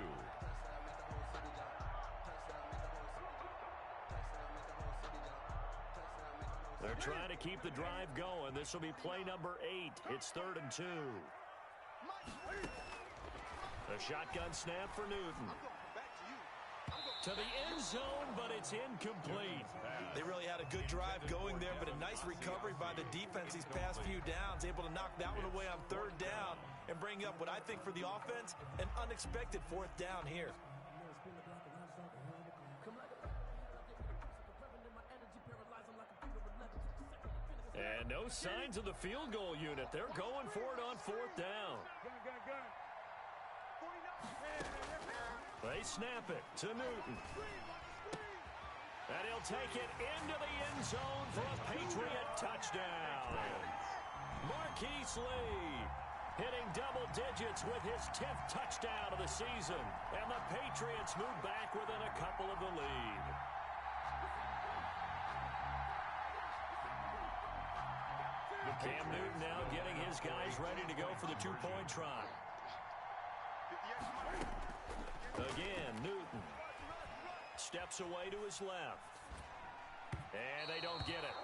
They're trying to keep the drive going. This will be play number 8. It's 3rd and 2. A shotgun snap for Newton. To the end zone, but it's incomplete. They really had a good drive going there, but a nice recovery by the defense these past few downs, able to knock that one away on 3rd down and bring up what I think for the offense, an unexpected 4th down here. And no signs of the field goal unit. They're going for it on 4th down. They snap it to Newton. And he'll take it into the end zone for a Patriot touchdown. Marquise Lee hitting double digits with his 10th touchdown of the season. And the Patriots move back within a couple of the lead. Cam Newton now getting his guys ready to go for the 2-point try. Again, Newton steps away to his left. And they don't get it.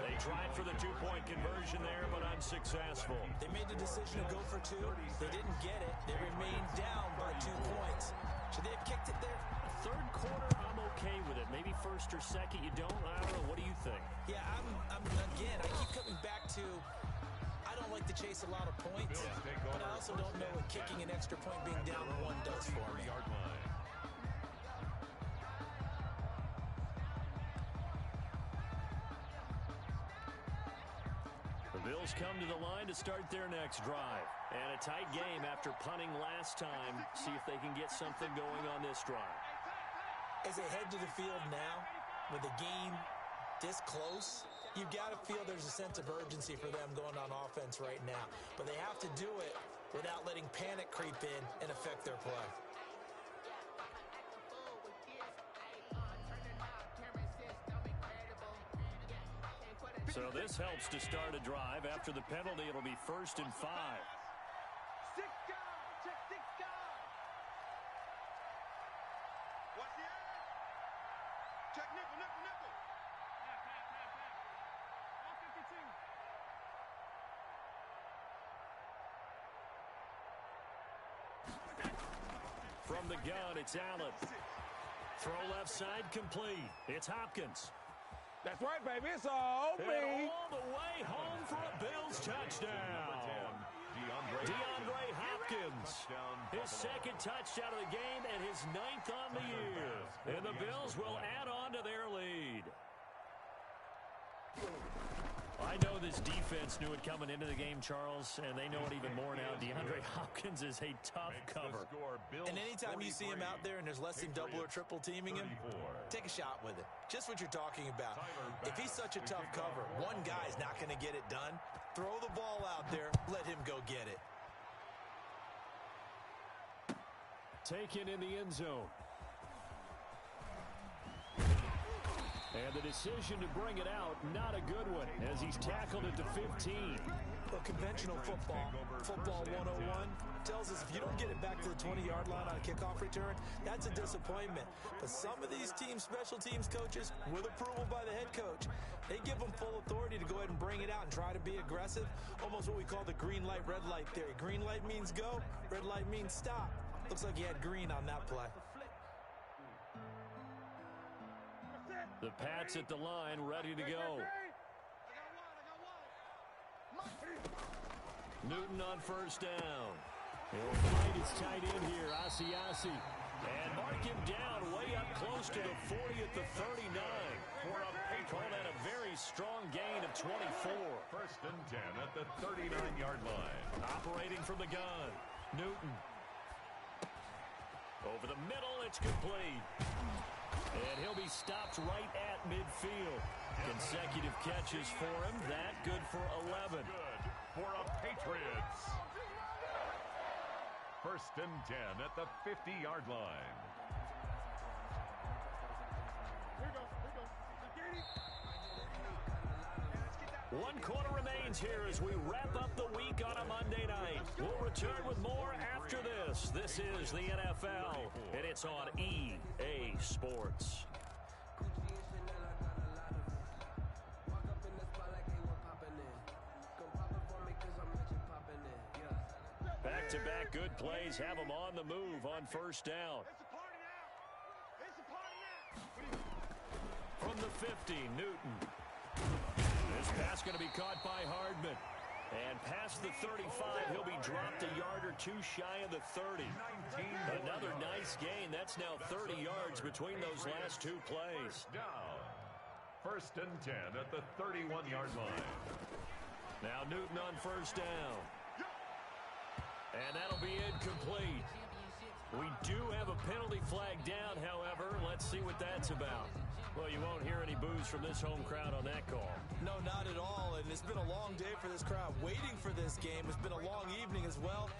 They tried for the 2-point conversion there, but unsuccessful. They made the decision to go for 2. They didn't get it. They remained down by 2 points. Should they have kicked it there? 3rd quarter, I'm okay with it. Maybe 1st or 2nd, you don't. I don't know. What do you think? Yeah, again, I keep coming back to I don't like to chase a lot of points, but I also don't know what kicking an extra point being down 1 does for me. The Bills come to the line to start their next drive. And a tight game after punting last time. See if they can get something going on this drive. As they head to the field now, with the game this close, you've got to feel there's a sense of urgency for them going on offense right now. But they have to do it without letting panic creep in and affect their play. So this helps to start a drive. After the penalty, it'll be 1st and 5. 6 guys. Check 6 guys. Watch the edge. Check nickel. All 52. From the gun, it's Allen. Throw left side complete. It's Hopkins. That's right, baby. It's all And me. all the way home for a Bills touchdown. DeAndre Hopkins. His 2nd touchdown of the game and his 9th on the year. And the Bills will add on to their lead. I know this defense knew it coming into the game, Charles, and they know it even more now. DeAndre Hopkins is a tough cover. And anytime you see him out there and there's less than double or triple teaming him, take a shot with it. Just what you're talking about. If he's such a tough cover, one guy's not going to get it done. Throw the ball out there. Let him go get it. Taken in the end zone. And the decision to bring it out, not a good one, as he's tackled at the 15. Well, conventional football 101, tells us if you don't get it back to the 20-yard line on a kickoff return, that's a disappointment. But some of these special teams coaches, with approval by the head coach, they give them full authority to go ahead and bring it out and try to be aggressive, almost what we call the green light, red light theory. Green light means go, red light means stop. Looks like he had green on that play. The Pats at the line, ready to go. Newton on 1st down. He'll fight his tight end here, Asiasi. And mark him down way up close to the 40 at the 39. Call that a very strong gain of 24. 1st and 10 at the 39-yard line. Operating from the gun, Newton. Over the middle, it's complete. And he'll be stopped right at midfield. Consecutive catches for him. That good for 11. Good for a Patriots. 1st and 10 at the 50-yard line. 1 quarter remains here as we wrap up the week on a Monday night. We'll return with more after this. This is the NFL, and it's on EA Sports. Back-to-back good plays have them on the move on first down. From the 50, Newton. This pass going to be caught by Hardman. And past the 35, he'll be dropped a yard or two shy of the 30. Another nice gain. That's now 30 yards between those last two plays. Down. First and 10 at the 31-yard line. Now Newton on first down. And that'll be incomplete. We do have a penalty flag down, however. Let's see what that's about. Well, you won't hear any boos from this home crowd on that call. No, not at all. And it's been a long day for this crowd waiting for this game. It's been a long evening as well.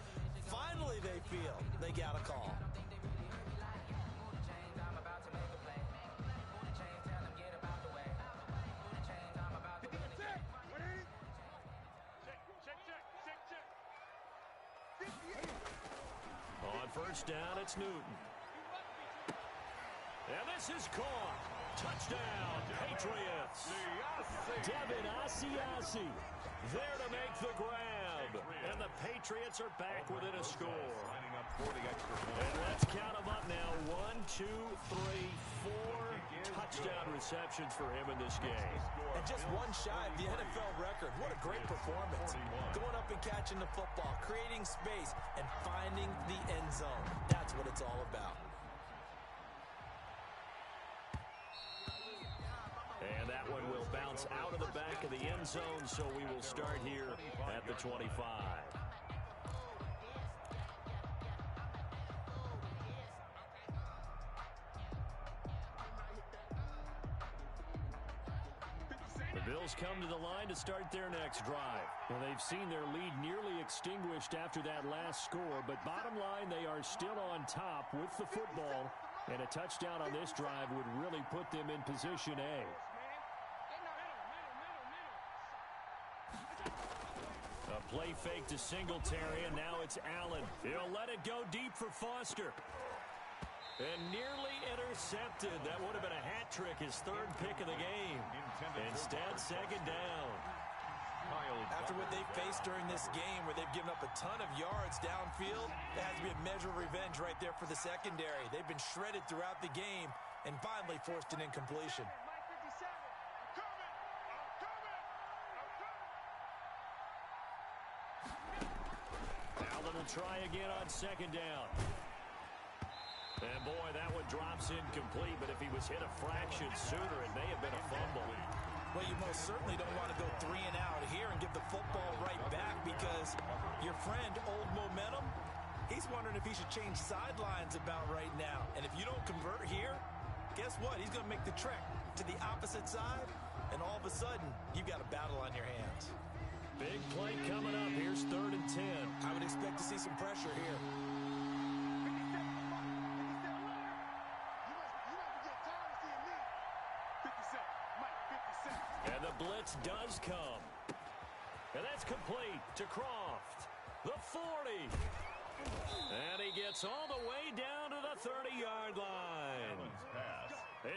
Finally, they feel they got a call. On first down, it's Newton. And this is caught. Touchdown, Patriots. Devin Asiasi there to make the grab. And the Patriots are back within a score. And let's count them up now. 1, 2, 3, 4 touchdown receptions for him in this game. And just one shy of the NFL record. What a great performance. Going up and catching the football, creating space, and finding the end zone. That's what it's all about. And that one will bounce out of the back of the end zone, so we will start here at the 25. The Bills come to the line to start their next drive. Well, they've seen their lead nearly extinguished after that last score, but bottom line, they are still on top with the football, and a touchdown on this drive would really put them in position A. A play fake to Singletary, and now it's Allen. He'll let it go deep for Foster. And nearly intercepted. That would have been a hat trick, his third pick of the game. Instead, second down. After what they faced during this game, where they've given up a ton of yards downfield, there has to be a measure of revenge right there for the secondary. They've been shredded throughout the game and finally forced an incompletion. Allen will try again on second down. And boy, that one drops incomplete, but if he was hit a fraction sooner, it may have been a fumble. Well, you most certainly don't want to go 3 and out here and give the football right back, because your friend, Old Momentum, he's wondering if he should change sidelines about right now. And if you don't convert here, guess what? He's going to make the trek to the opposite side, and all of a sudden, you've got a battle on your hands. Big play coming up. Here's 3rd and 10. I would expect to see some pressure here. And the blitz does come. And that's complete to Croft. The 40. And he gets all the way down to the 30-yard line.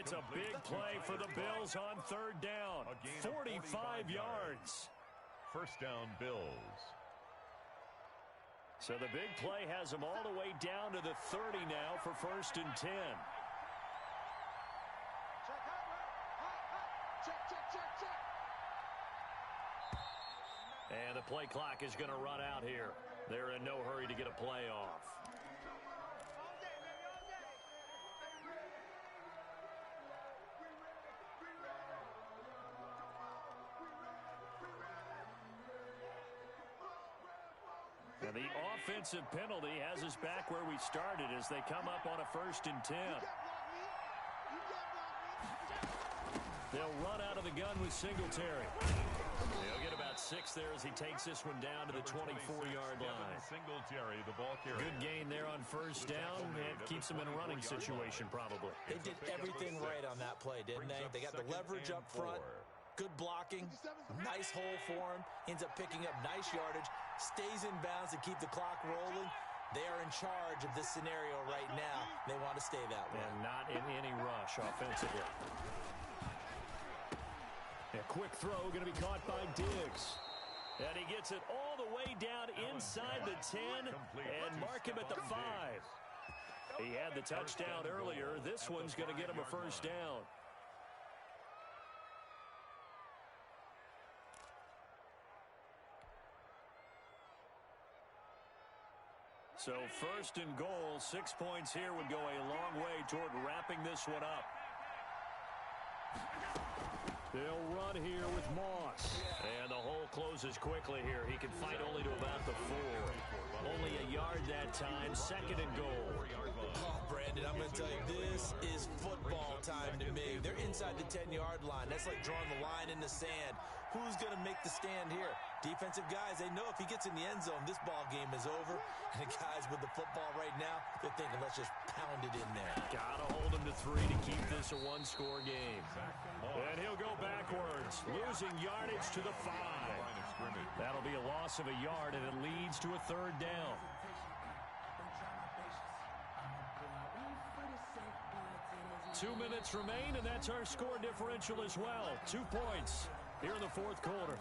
It's a big play for the Bills on 3rd down. 45 yards. First down, Bills. So the big play has them all the way down to the 30 now for 1st and 10. And the play clock is going to run out here. They're in no hurry to get a play off. And the offensive penalty has us back where we started as they come up on a 1st and 10. They'll run out of the gun with Singletary. He'll get about 6 there as he takes this one down to the 24-yard line. Singletary, the ball carrier. Good gain there on 1st down. It keeps them in a running situation, probably. They did everything right on that play, didn't they? They got the leverage up front. Good blocking, nice hole for him, ends up picking up nice yardage, stays in bounds to keep the clock rolling. They are in charge of this scenario right now. They want to stay that way. And not in any rush offensively. A quick throw going to be caught by Diggs. And he gets it all the way down inside the 10 and mark him at the 5. He had the touchdown earlier. This one's going to get him a first down. So first and goal, 6 points here would go a long way toward wrapping this one up. They'll run here with Moss. And the hole closes quickly here. He can fight only to about the 4. Only a yard that time. Second and goal. Oh, Brandon, I'm going to tell you, this is football time to me. They're inside the 10-yard line. That's like drawing the line in the sand. Who's going to make the stand here? Defensive guys, they know if he gets in the end zone, this ball game is over. And the guys with the football right now, they're thinking, let's just pound it in there. Got to hold him to 3 to keep this a one-score game. And he'll go backwards, losing yardage to the 5. That'll be a loss of a yard, and it leads to a third down. Two minutes remain, and that's our score differential as well. 2 points here in the fourth quarter.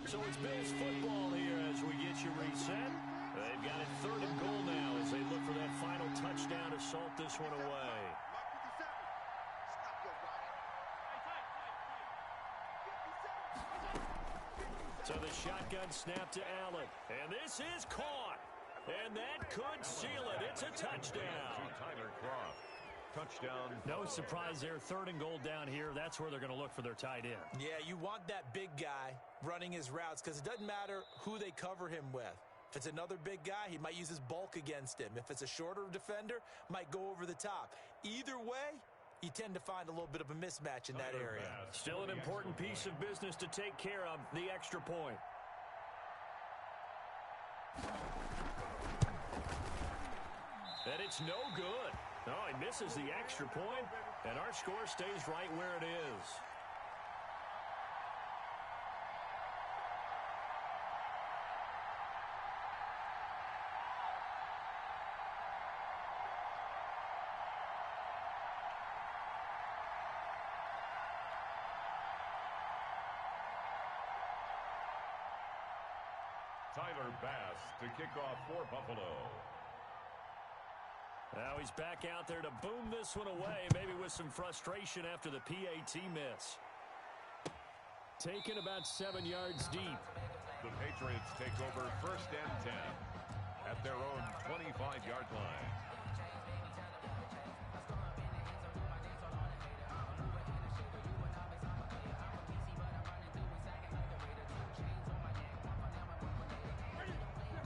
So it's Bills football here as we get you reset. They've got it third and goal now as they look for that final touchdown to salt this one away. So the shotgun snap to Allen. And this is caught. And that could seal it. It's a touchdown. Tyler Croft. Touchdown. No surprise there. Third and goal down here. That's where they're going to look for their tight end. Yeah, you want that big guy running his routes because it doesn't matter who they cover him with. If it's another big guy, he might use his bulk against him. If it's a shorter defender, might go over the top. Either way, you tend to find a little bit of a mismatch in that area. Still an important piece of business to take care of, the extra point. And it's no good. No, he misses the extra point, and our score stays right where it is. Tyler Bass to kick off for Buffalo. Now he's back out there to boom this one away, maybe with some frustration after the PAT miss. Taken about 7 yards deep. The Patriots take over first and 10 at their own 25-yard line.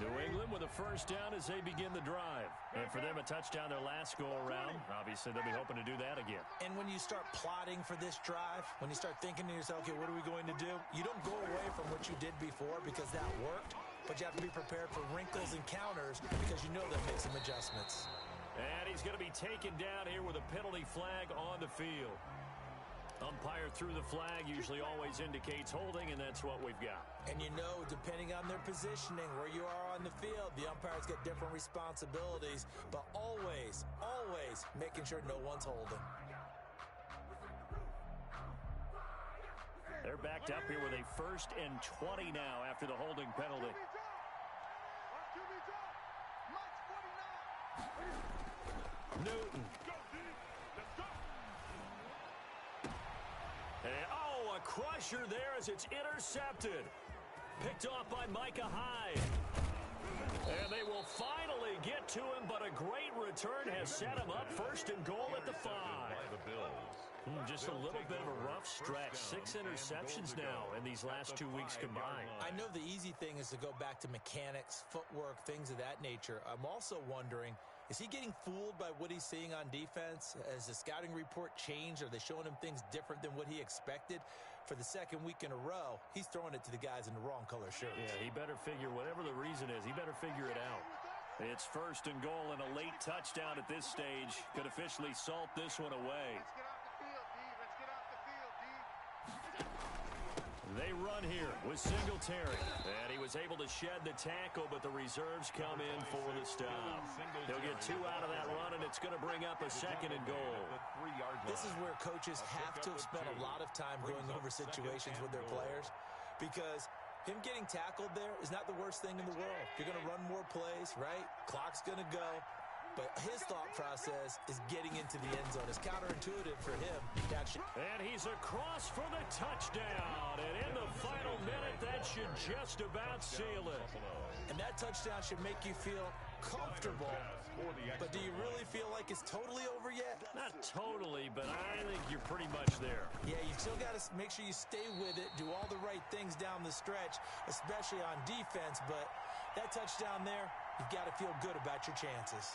New England with a first down as they begin the drive. And for them, a touchdown their last go-around. Obviously, they'll be hoping to do that again. And when you start plotting for this drive, when you start thinking to yourself, okay, what are we going to do? You don't go away from what you did before because that worked, but you have to be prepared for wrinkles and counters because you know that makes some adjustments. And he's going to be taken down here with a penalty flag on the field. Umpire through the flag usually always indicates holding, and that's what we've got. And you know, depending on their positioning, where you are on the field, the umpires get different responsibilities, but always, always making sure no one's holding. They're backed up here with a first and 20 now after the holding penalty. Newton. And, oh, a crusher there as it's intercepted. Picked off by Micah Hyde. And they will finally get to him, but a great return has set him up first and goal at the 5. Just a little bit of a rough stretch. 6 interceptions now in these last 2 weeks combined. I know the easy thing is to go back to mechanics, footwork, things of that nature. I'm also wondering, is he getting fooled by what he's seeing on defense? Has the scouting report changed? Are they showing him things different than what he expected? for the second week in a row, he's throwing it to the guys in the wrong color shirt. Yeah, he better figure, whatever the reason is, he better figure it out. It's 1st and goal, and a late touchdown at this stage could officially salt this one away. Let's get off the field, D. Let's get off the field, D. They run here with Singletary. And he was able to shed the tackle, but the reserves come in for the stop. He'll get 2 out of that run, and it's going to bring up a 2nd and goal. This is where coaches have to have spent a lot of time going over situations with their players, because him getting tackled there is not the worst thing in the world. You're going to run more plays, right? Clock's going to go. But his thought process is getting into the end zone. It's counterintuitive for him to actually. And he's across for the touchdown. And in the final minute, that should just about seal it. And that touchdown should make you feel comfortable. But do you really feel like it's totally over yet? Not totally, but I think you're pretty much there. Yeah, you still got to make sure you stay with it, do all the right things down the stretch, especially on defense. But that touchdown there, you've got to feel good about your chances.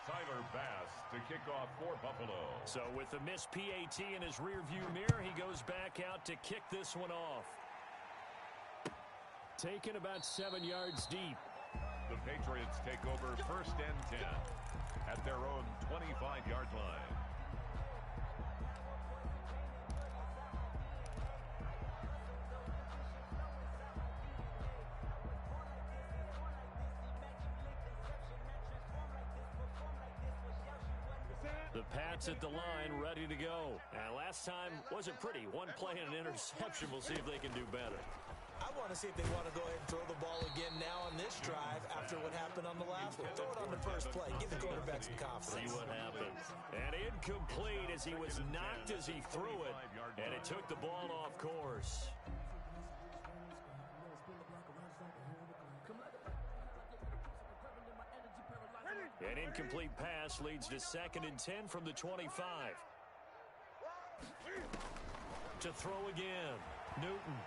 Tyler Bass to kick off for Buffalo. So with the missed PAT in his rearview mirror, he goes back out to kick this one off. Taken about 7 yards deep. The Patriots take over 1st and 10 at their own 25-yard line. The Pats at the line, ready to go. And last time wasn't pretty. One play and an interception. We'll see if they can do better. I want to see if they want to go ahead and throw the ball again now on this drive after what happened on the last one. Throw it on the first play. Give the quarterback some confidence. See what happens. And incomplete as he was knocked as he threw it. And it took the ball off course. An incomplete pass leads to 2nd and 10 from the 25. To throw again. Newton.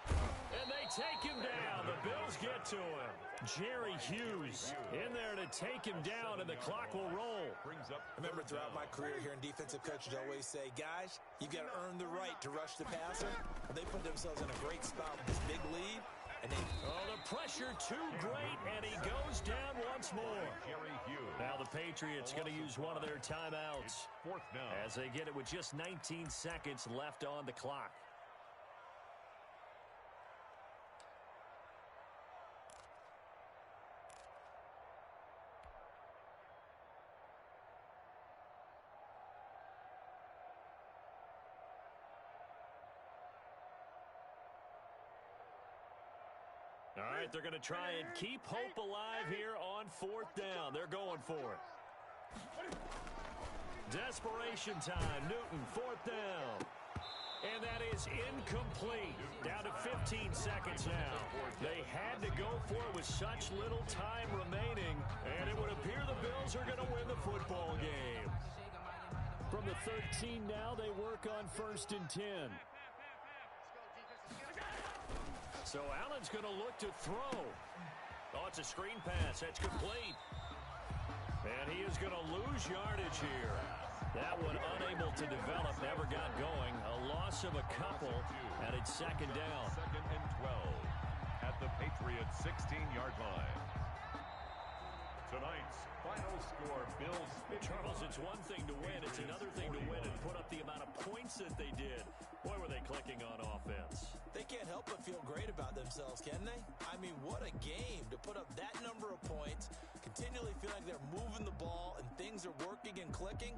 And they take him down. The Bills get to him. Jerry Hughes in there to take him down, and the clock will roll. Remember, throughout my career here in defensive coaches always say, guys, you got to earn the right to rush the passer. Well, they put themselves in a great spot with this big lead. And the pressure too great, and he goes down once more. Now the Patriots going to use one of their timeouts as they get it with just 19 seconds left on the clock. All right, they're going to try and keep hope alive here on 4th down. They're going for it. Desperation time. Newton, 4th down. And that is incomplete. Down to 15 seconds now. They had to go for it with such little time remaining. And it would appear the Bills are going to win the football game. From the 13 now, they work on 1st and 10. So Allen's going to look to throw. Oh, it's a screen pass. That's complete. And he is going to lose yardage here. That one unable to develop, never got going. A loss of a couple, and it's 2nd down. 2nd and 12 at the Patriots' 16-yard line. Tonight's final score, Bills. Charles, it's one thing to win. It's another thing to win and put up the amount of points that they did. Boy, were they clicking on offense. They can't help but feel great about themselves, can they? I mean, what a game to put up that number of points, continually feel like they're moving the ball and things are working and clicking.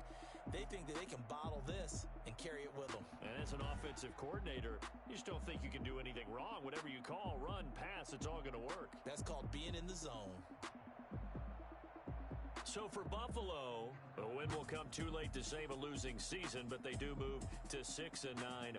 They think that they can bottle this and carry it with them. And as an offensive coordinator, you just don't think you can do anything wrong. Whatever you call, run, pass, it's all going to work. That's called being in the zone. So for Buffalo, a win will come too late to save a losing season, but they do move to 6-9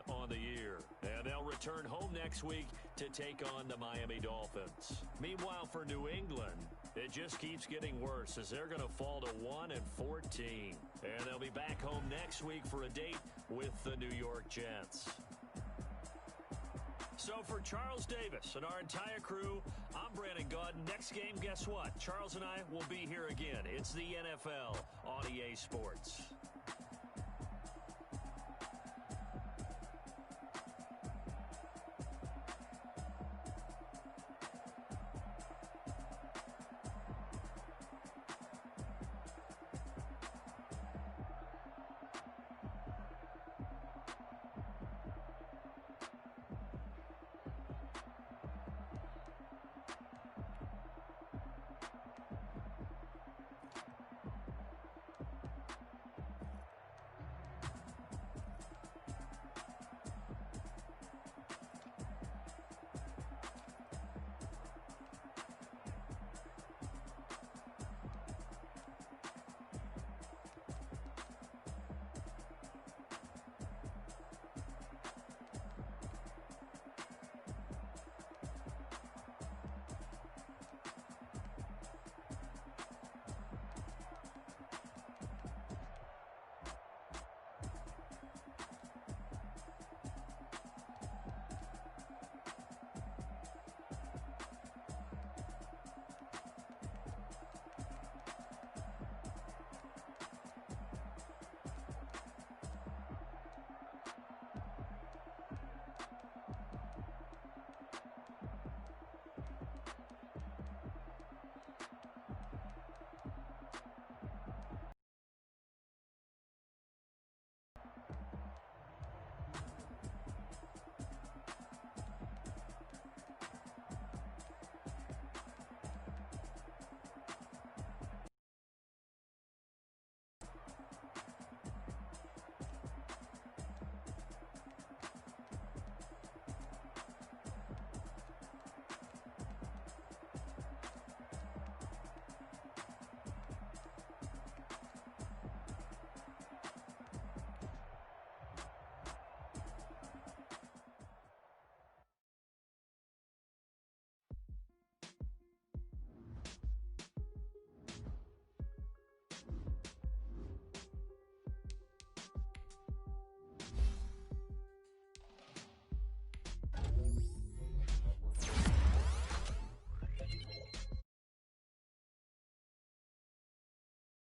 on the year. And they'll return home next week to take on the Miami Dolphins. Meanwhile, for New England, it just keeps getting worse as they're going to fall to 1-14. And they'll be back home next week for a date with the New York Jets. So for Charles Davis and our entire crew, I'm Brandon Gaudin. Next game, guess what? Charles and I will be here again. It's the NFL on EA Sports.